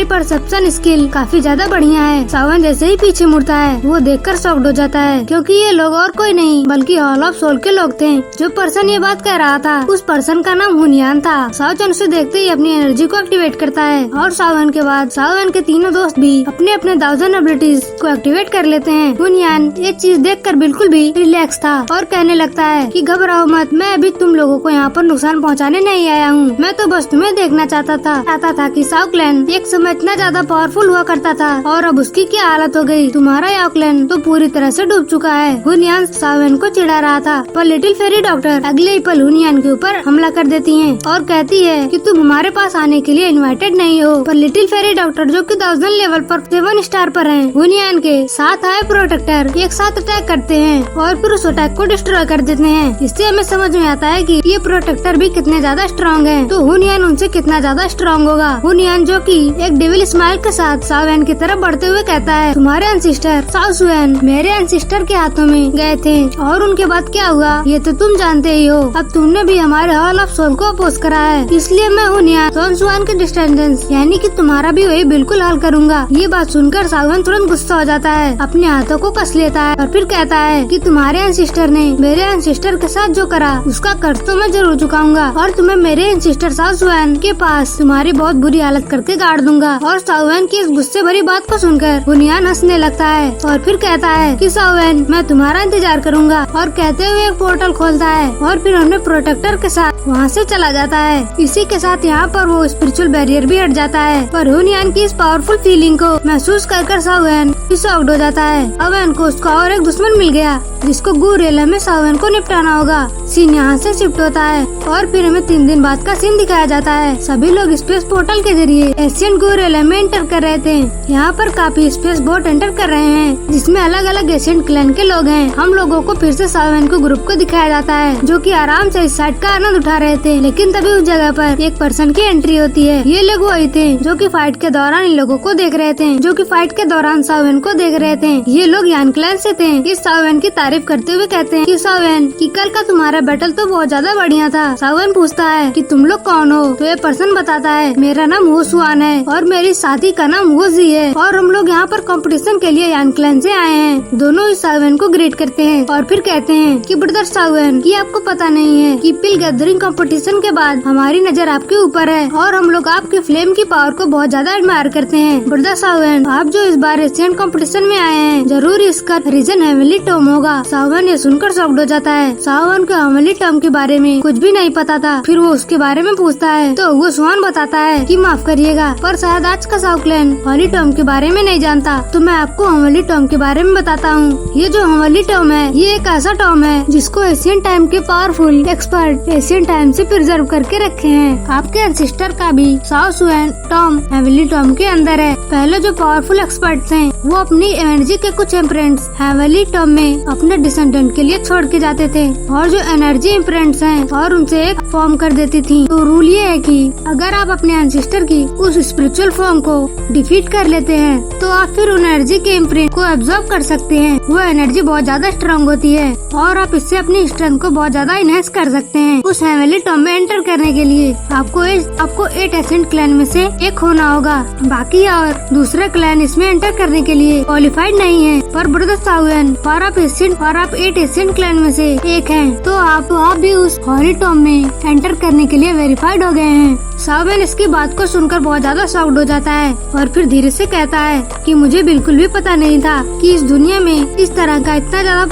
परसेप्शन स्किल काफी ज्यादा बढ़िया है। साओ वैन जैसे ही पीछे मुड़ता है वो देखकर शॉक्ड हो जाता है, क्योंकि ये लोग और कोई नहीं बल्कि हॉल ऑफ सोल के लोग थे। जो पर्सन ये बात कह रहा था उस पर्सन का नाम हुनियान था। साओ वैन उसे देखते ही अपनी एनर्जी को एक्टिवेट करता है और साओ वैन के बाद साओ वैन के तीनों दोस्त भी अपने अपने 1000 एबिलिटीज को एक्टिवेट कर लेते हैं। हुनियान ये चीज देखकर बिल्कुल भी रिलैक्स था और कहने लगता है कि घबराओ मत, मैं अभी तुम लोगों को यहाँ पर नुकसान पहुँचाने नहीं आया हूँ। मैं तो बस तुम्हें देखना चाहता था कि साओ क्लैन एक समय इतना ज्यादा पावरफुल हुआ करता था और अब उसकी क्या हालत हो गई। तुम्हारा याओ क्लैन तो पूरी तरह से डूब चुका है। हुनियान साओ वैन को चिढ़ा रहा था, पर लिटिल फेरी डॉक्टर अगले ही पल हुनियान के ऊपर हमला कर देती है और कहती है कि तुम हमारे पास आने के लिए इनवाइटेड नहीं हो। पर लिटिल फेरी डॉक्टर जो कि 1000 लेवल पर 7 स्टार पर हैं, हुनियान के साथ आए प्रोटेक्टर एक साथ अटैक करते हैं और फिर उस अटैक को डिस्ट्रॉय कर देते हैं। इससे हमें समझ में आता है कि ये प्रोटेक्टर भी कितने ज्यादा स्ट्रॉन्ग हैं, तो हुनियान उनसे कितना ज्यादा स्ट्रॉन्ग होगा। हुनियान जो कि एक डेविल स्माइल के साथ साओ वैन की तरफ बढ़ते हुए कहता है, तुम्हारे एंसिस्टर साओ सुएन मेरे एंसिस्टर के हाथों में गए थे और उनके बाद क्या हुआ ये तो तुम जानते ही हो। अब तुमने भी हमारे हॉल ऑफ सोल को अपोज करा है, इसलिए मैं हुनियान सोन सुआन के डिस्टेंडेंस यानी कि तुम्हारा भी वही बिल्कुल हल करूंगा। ये बात सुनकर साओ वैन तुरंत गुस्सा हो जाता है, अपने हाथों को कस लेता है और फिर कहता है कि तुम्हारे एंसिस्टर ने मेरे एंसिस्टर के साथ जो करा उसका कर्ज तो मैं जरूर चुकाऊंगा और तुम्हें मेरे एंसिस्टर साओ सुएन के पास तुम्हारी बहुत बुरी हालत करके गाड़ दूंगा। और साओ वैन की इस गुस्से भरी बात को सुनकर हुनियान हंसने लगता है और फिर कहता है कि साओ वैन, मैं तुम्हारा इंतजार करूंगा और कहते हुए एक पोर्टल खोलता है और फिर उन्हें प्रोटेक्टर के साथ वहाँ से चला जाता है। इसी के साथ यहाँ पर वो स्पिरिचुअल बैरियर भी हट जाता है, पर हुनियान की इस पावरफुल फीलिंग को महसूस कर साओ वैन शॉक्ड हो जाता है। साओ वैन को उसका और एक दुश्मन मिल गया जिसको गो रियलम में साओ वैन को निपटाना होगा। सीन यहाँ से शिफ्ट होता है और फिर हमें 3 दिन बाद का सीन दिखाया जाता है। सभी लोग स्पेस पोर्टल के जरिए एशियन गो रियलम में एंटर कर रहे थे। यहाँ पर काफी स्पेस बोट एंटर कर रहे हैं जिसमें अलग अलग एशियन क्लैन के लोग हैं। हम लोगों को फिर से साओ वैन को ग्रुप को दिखाया जाता है जो कि आराम से इस साइड का आनंद उठा रहे थे, लेकिन तभी उस जगह पर एक पर्सन की एंट्री होती है। ये लोग वही थे जो कि फाइट के दौरान इन लोगों को देख रहे थे, जो कि फाइट के दौरान साओ वैन को देख रहे थे। ये लोग यान क्लैन से थे। इस साओ वैन की तारीफ करते हुए कहते हैं कि साओ वैन कि कल का तुम्हारा बैटल तो बहुत ज्यादा बढ़िया था। साओ वैन पूछता है कि तुम लोग कौन हो, तो ये पर्सन बताता है मेरा नाम हो सुआन है और मेरी साथी का नाम हो जी है और हम लोग यहाँ पर कंपटीशन के लिए यान क्लैन से आए हैं। दोनों इस साओ वैन को ग्रेट करते हैं और फिर कहते हैं कि ब्रदर साओ वैन, कि आपको पता नहीं है कि पिल गैदरिंग कंपटीशन के बाद हमारी नजर आपके ऊपर है और हम लोग आपके फ्लेम की पावर को बहुत ज्यादा एडमायर करते हैं। ब्रदर साओ वैन, आप जो इस बार एशियन कंपटीशन में आए हैं जरूर इसका रीजन हेवनली टॉम होगा। साओ वैन ये सुनकर शॉक्ड हो जाता है। साओ वैन को हेवनली टॉम के बारे में कुछ भी नहीं नहीं पता था। फिर वो उसके बारे में पूछता है तो वो स्वान बताता है कि माफ करिएगा पर शायद आज का साउ क्लैन हॉली टॉम के बारे में नहीं जानता, तो मैं आपको हॉली टॉम के बारे में बताता हूँ। ये जो हॉली टॉम है ये एक ऐसा टॉम है जिसको एशियन टाइम के पावरफुल एक्सपर्ट एशियन टाइम से प्रिजर्व करके रखे हैं। आपके एंसेस्टर का भी साउ सुएन टॉम हेवनली टॉम के अंदर है। पहले जो पावरफुल एक्सपर्ट थे वो अपनी एनर्जी के कुछ इम्प्रिंट्स हेवनली टॉम में अपने डिसेंडेंट के लिए छोड़ के जाते थे, और जो एनर्जी इम्प्रिंट्स हैं और उनसे एक फॉर्म कर देती थी। तो रूल ये है कि अगर आप अपने एंसेस्टर की उस स्पिरिचुअल फॉर्म को डिफीट कर लेते हैं तो आप फिर उन एनर्जी के इम्प्रिंट को एब्जॉर्ब कर सकते हैं। वो एनर्जी बहुत ज्यादा स्ट्रांग होती है और आप इससे अपनी स्ट्रेंथ को बहुत ज्यादा इनहेंस कर सकते हैं। उस हेवनली टॉम में एंटर करने के लिए आपको 8 एशियंट क्लैन में से एक होना होगा। बाकी और दूसरे क्लैन इसमें एंटर करने के लिए क्वालिफाइड नहीं है। पर ब्रदर साउएन और आप 8 एशियंट क्लैन में से एक हैं, तो आप भी उस हॉली टॉम में एंटर करने के लिए वेरीफाइड हो गए हैं। साउएन इसकी बात को सुनकर बहुत ज्यादा शॉक्ड हो जाता है और फिर धीरे से कहता है कि मुझे बिल्कुल भी पता नहीं था कि इस दुनिया में इस तरह का इतना ज्यादा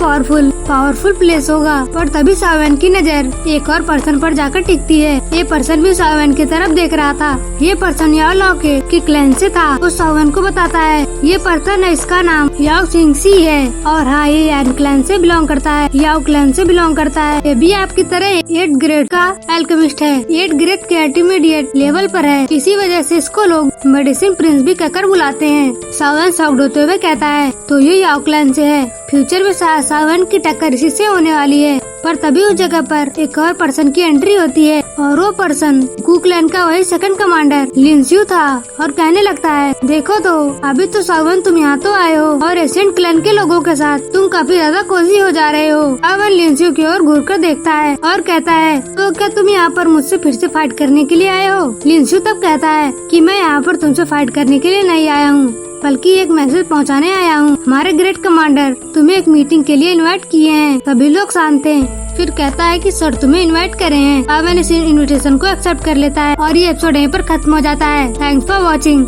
पावरफुल प्लेस होगा। पर तभी साउएन की नजर एक और पर्सन पर जाकर टिकती है। ये पर्सन भी साउएन की तरफ देख रहा था। ये पर्सन याओ लॉके के क्लैन से था। वो साउएन को बताता है ये पर्सन है, इसका नाम याओ सिंगसी है और हाँ ये यान क्लैन से बिलोंग करता है, याओ क्लैन से बिलोंग करता है। ये भी आपकी तरह 8 ग्रेड का एल्केमिस्ट है, 8 ग्रेड के इंटरमीडिएट लेवल पर है। इसी वजह से इसको लोग मेडिसिन प्रिंस भी कहकर बुलाते हैं। साउएन शॉक्ड होते हुए कहता है तो ये याओ क्लैन से है। फ्यूचर में साउएन की टक्कर इसी से होने वाली है। पर तभी उस जगह पर एक और पर्सन की एंट्री होती है और वो पर्सन कू क्लैन का वही सेकंड कमांडर लिंस्यू था और कहने लगता है देखो तो अभी तो साउएन तुम यहाँ तो आए हो और एशियंट क्लैन के लोगों के साथ तुम काफी ज्यादा कोजी हो जा रहे हो। साउएन लिंस्यू की ओर घूर कर देखता है और कहता है तो क्या तुम यहाँ पर मुझसे फिर से फाइट करने के लिए आए हो? लिंस्यू तब कहता है कि मैं यहाँ पर तुमसे फाइट करने के लिए नहीं आया हूँ, बल्कि एक मैसेज पहुंचाने आया हूँ। हमारे ग्रेट कमांडर तुम्हें एक मीटिंग के लिए इनवाइट किए हैं। सभी लोग शांत हैं। फिर कहता है कि सर तुम्हें इनवाइट करे हैं। साउएन इस इनविटेशन को एक्सेप्ट कर लेता है और ये एपिसोड यहीं पर खत्म हो जाता है। Thanks for watching.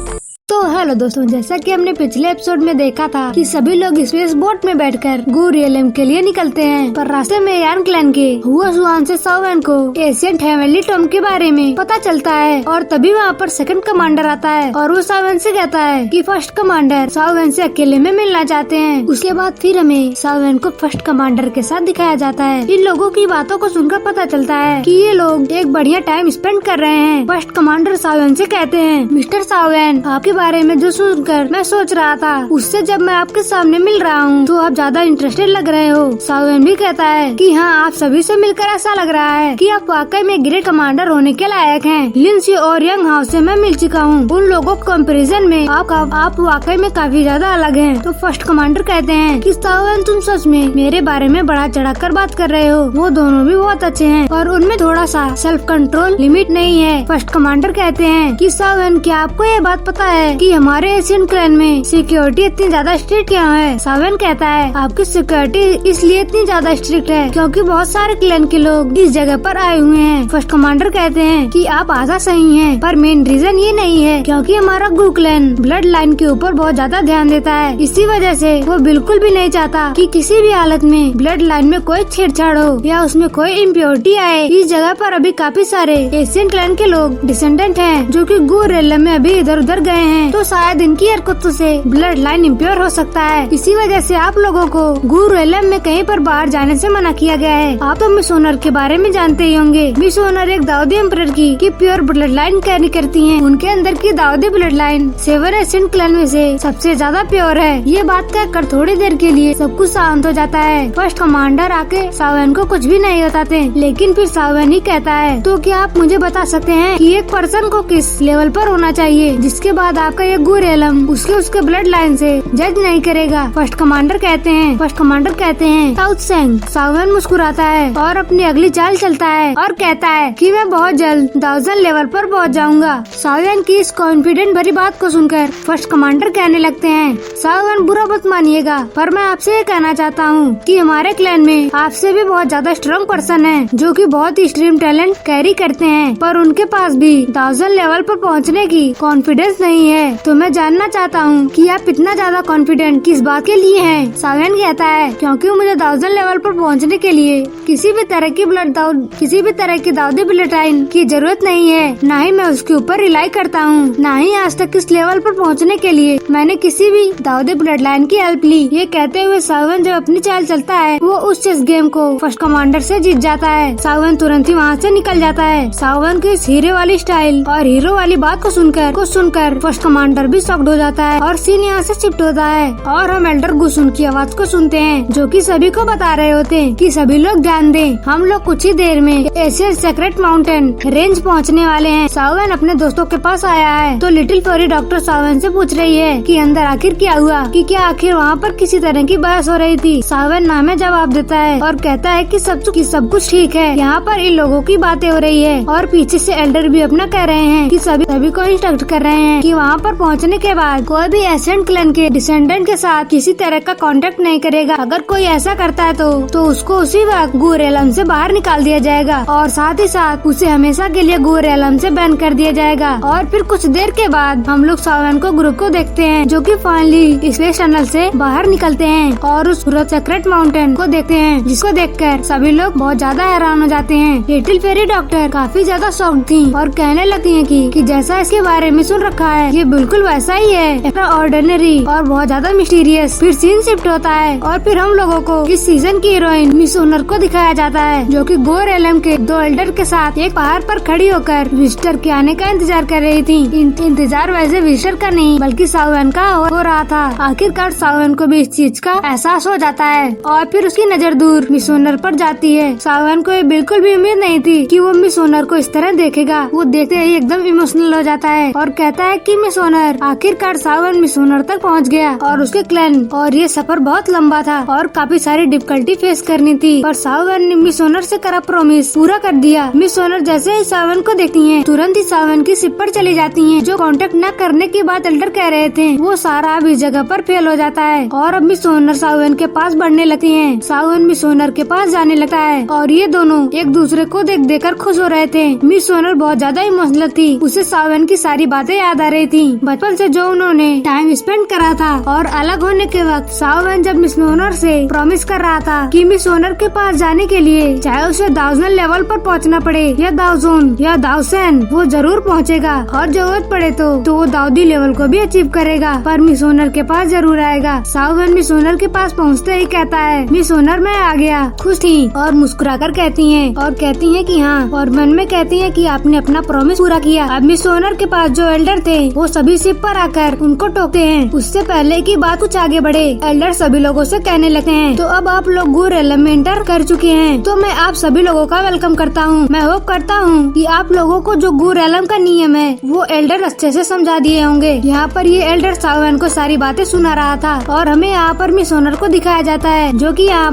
तो हेलो दोस्तों, जैसा कि हमने पिछले एपिसोड में देखा था कि सभी लोग स्पेस बोट में बैठकर गू रियलम के लिए निकलते हैं, पर रास्ते में यान क्लैन के हुआ सुआन से साउएन को एशियंट हेवनली टॉम के बारे में पता चलता है और तभी वहाँ पर सेकंड कमांडर आता है और वो साउएन से कहता है कि फर्स्ट कमांडर साउएन से अकेले में मिलना चाहते हैं। उसके बाद फिर हमें साउएन को फर्स्ट कमांडर के साथ दिखाया जाता है। इन लोगों की बातों को सुनकर पता चलता है कि ये लोग एक बढ़िया टाइम स्पेंड कर रहे हैं। फर्स्ट कमांडर साउएन से कहते हैं मिस्टर साउएन, आपके बारे में जो सुनकर मैं सोच रहा था उससे जब मैं आपके सामने मिल रहा हूँ तो आप ज्यादा इंटरेस्टेड लग रहे हो। साउएन भी कहता है कि हाँ, आप सभी से मिलकर ऐसा लग रहा है कि आप वाकई में ग्रेट कमांडर होने के लायक हैं। लिंस्यू और यंग हाउस से मैं मिल चुका हूँ, उन लोगों के कंपैरिजन में आप वाकई में काफी ज्यादा अलग हैं। तो फर्स्ट कमांडर कहते हैं कि साउएन तुम सच में मेरे बारे में बड़ा चढ़ाकर बात कर रहे हो। वो दोनों भी बहुत अच्छे हैं और उनमें थोड़ा सा सेल्फ कंट्रोल लिमिट नहीं है। फर्स्ट कमांडर कहते हैं कि साउएन, क्या आपको ये बात पता है कि हमारे एशियन क्लैन में सिक्योरिटी इतनी ज्यादा स्ट्रिक्ट क्यों है? साउएन कहता है आपकी सिक्योरिटी इसलिए इतनी ज्यादा स्ट्रिक्ट है क्योंकि बहुत सारे क्लैन के लोग इस जगह पर आए हुए हैं। फर्स्ट कमांडर कहते हैं कि आप आधा सही हैं, पर मेन रीजन ये नहीं है क्योंकि हमारा गू क्लैन ब्लड लाइन के ऊपर बहुत ज्यादा ध्यान देता है। इसी वजह से वो बिल्कुल भी नहीं चाहता कि किसी भी हालत में ब्लड लाइन में कोई छेड़छाड़ हो या उसमें कोई इम्प्योरिटी आए। इस जगह पर अभी काफी सारे एशियन क्लैन के लोग डिसेंडेंट हैं जो कि गू रियलम में अभी इधर उधर गए हैं, तो शायद इनकी हरकतों से ब्लड लाइन इम्प्योर हो सकता है। इसी वजह से आप लोगों को गू रियलम में कहीं पर बाहर जाने से मना किया गया है। आप तो मिस ओनर के बारे में जानते ही होंगे। मिस ओनर एक दाऊदी एम्परर की प्योर ब्लड लाइन कैरी करती हैं। उनके अंदर की Dawoodi blood line 7 Asian clan में से सबसे ज्यादा प्योर है। ये बात कहकर थोड़ी देर के लिए सब कुछ शांत हो जाता है। फर्स्ट कमांडर आके साउएन को कुछ भी नहीं बताते, लेकिन फिर साउएन ही कहता है तो क्या आप मुझे बता सकते हैं कि एक पर्सन को किस लेवल पर होना चाहिए जिसके बाद आपका ये गू रियलम उसके ब्लड लाइन से जज नहीं करेगा? फर्स्ट कमांडर कहते हैं साउथ सेंग। साउएन मुस्कुराता है और अपनी अगली चाल चलता है और कहता है कि मैं बहुत जल्द 1000 लेवल पर पहुंच जाऊंगा। साउएन की इस कॉन्फिडेंट भरी बात को सुनकर फर्स्ट कमांडर कहने लगते हैं साउएन, बुरा मत मानिएगा, पर मैं आपसे ये कहना चाहता हूँ कि हमारे क्लैन में आपसे भी बहुत ज्यादा स्ट्रॉन्ग पर्सन है जो कि बहुत एक्सट्रीम टैलेंट कैरी करते हैं, पर उनके पास भी 1000 लेवल पर पहुँचने की कॉन्फिडेंस नहीं है। है। तो मैं जानना चाहता हूँ कि आप इतना ज्यादा कॉन्फिडेंट किस बात के लिए हैं? सावेन कहता है क्योंकि मुझे 1000 लेवल पर पहुँचने के लिए किसी भी तरह की दाऊदी ब्लड लाइन की जरूरत नहीं है। न ही मैं उसके ऊपर रिलाई करता हूँ, न ही आज तक इस लेवल पर पहुँचने के लिए मैंने किसी भी दाऊदी ब्लड लाइन की हेल्प ली। ये कहते हुए सावेन जब अपनी चाल चलता है वो उस चेस गेम को फर्स्ट कमांडर से जीत जाता है। सावेन तुरंत ही वहाँ से निकल जाता है। सावेन की इस हीरे वाली स्टाइल और हीरो वाली बात को सुनकर फर्स्ट कमांडर भी शॉक्ड हो जाता है और सीन यहाँ से शिफ्ट होता है और हम एल्डर गुसुन की आवाज को सुनते हैं जो कि सभी को बता रहे होते हैं कि सभी लोग ध्यान दें, हम लोग कुछ ही देर में एशियन सीक्रेट माउंटेन रेंज पहुँचने वाले हैं। सावेन अपने दोस्तों के पास आया है तो लिटिल फेरी डॉक्टर सावेन से पूछ रही है कि अंदर आखिर क्या हुआ, कि क्या आखिर वहाँ पर किसी तरह की बहस हो रही थी। सावेन नामे जवाब देता है और कहता है कि सब कुछ ठीक है, यहाँ पर इन लोगों की बातें हो रही है और पीछे से एल्डर भी अपना कह रहे हैं कि सभी को इंस्ट्रक्ट कर रहे हैं कि वहाँ पर पहुँचने के बाद कोई भी एशियन क्लैन के डिसेंडेंट के साथ किसी तरह का कांटेक्ट नहीं करेगा। अगर कोई ऐसा करता है तो उसको उसी वक्त गूर एलम से बाहर निकाल दिया जाएगा और साथ ही साथ उसे हमेशा के लिए गूर एलम से बैन कर दिया जाएगा। और फिर कुछ देर के बाद हम लोग सावेन को ग्रुप को देखते हैं जो कि फाइनली स्पेस टनल से बाहर निकलते हैं और उस सीक्रेट माउंटेन को देखते हैं, जिसको देखकर सभी लोग बहुत ज्यादा हैरान हो जाते हैं। लिटिल फेरी डॉक्टर काफी ज्यादा शॉक्ड थी और कहने लगती है कि जैसा इसके बारे में सुन रखा है ये बिल्कुल वैसा ही है, एक्स्ट्रा ऑर्डिनरी और बहुत ज्यादा मिस्टीरियस। फिर सीन शिफ्ट होता है और फिर हम लोगों को इस सीजन की हीरोइन मिस ओनर को दिखाया जाता है जो कि गूर एलम के 2 एल्डर के साथ एक पहाड़ पर खड़ी होकर विजिटर के आने का इंतजार कर रही थी। इंतजार वैसे विजिटर का नहीं बल्कि सावेन का हो रहा था। आखिरकार सावेन को भी इस चीज का एहसास हो जाता है और फिर उसकी नजर दूर मिस ओनर पर जाती है। सावेन को बिल्कुल भी उम्मीद नहीं थी कि वो मिस ओनर को इस तरह देखेगा। वो देखते ही एकदम इमोशनल हो जाता है और कहता है कि मिस ओनर, आखिरकार सावेन मिस ओनर तक पहुंच गया और उसके क्लैन और ये सफर बहुत लंबा था और काफी सारी डिफिकल्टी फेस करनी थी, पर सावेन ने मिस ओनर से करा प्रॉमिस पूरा कर दिया। मिस ओनर जैसे ही सावेन को देखती है तुरंत ही सावेन की शिप पर चली जाती है। जो कांटेक्ट न करने की बात एल्डर कह रहे थे वो सारा अब इस जगह पर फेल हो जाता है और अब मिस ओनर सावेन के पास बढ़ने लगती है। सावेन मिस ओनर के पास जाने लगता है और ये दोनों एक दूसरे को देख कर खुश हो रहे थे। मिस ओनर बहुत ज्यादा इमोशनल थी, उसे सावेन की सारी बातें याद आ रही थी, बचपन से जो उन्होंने टाइम स्पेंड करा था और अलग होने के वक्त सावेन जब मिस ओनर से प्रॉमिस कर रहा था कि मिस ओनर के पास जाने के लिए चाहे उसे 1000 लेवल पर पहुंचना पड़े या 1000 या 1000 वो जरूर पहुंचेगा और जरूरत पड़े तो वो दाऊदी लेवल को भी अचीव करेगा, पर मिस ओनर के पास जरूर आएगा। सावेन मिस ओनर के पास पहुंचते ही कहता है मिस ओनर मैं आ गया। खुश थी और मुस्कुराकर कहती हैं कि हाँ, और मन में कहती हैं कि आपने अपना प्रॉमिस पूरा किया। अब मिस ओनर के पास जो एल्डर थे वो सभी शिप पर आकर उनको टोकते हैं। उससे पहले की बात कुछ आगे बढ़े एल्डर सभी लोगों से कहने लगते हैं तो अब आप लोग गूर एलम में एंटर कर चुके हैं तो मैं आप सभी लोगों का वेलकम करता हूँ। मैं होप करता हूँ कि आप लोगों को जो गूर एलम का नियम है वो एल्डर अच्छे से समझा दिए होंगे। यहाँ पर ये एल्डर सावेन को सारी बातें सुना रहा था और हमें यहाँ पर मिस ओनर को दिखाया जाता है जो कि यहाँ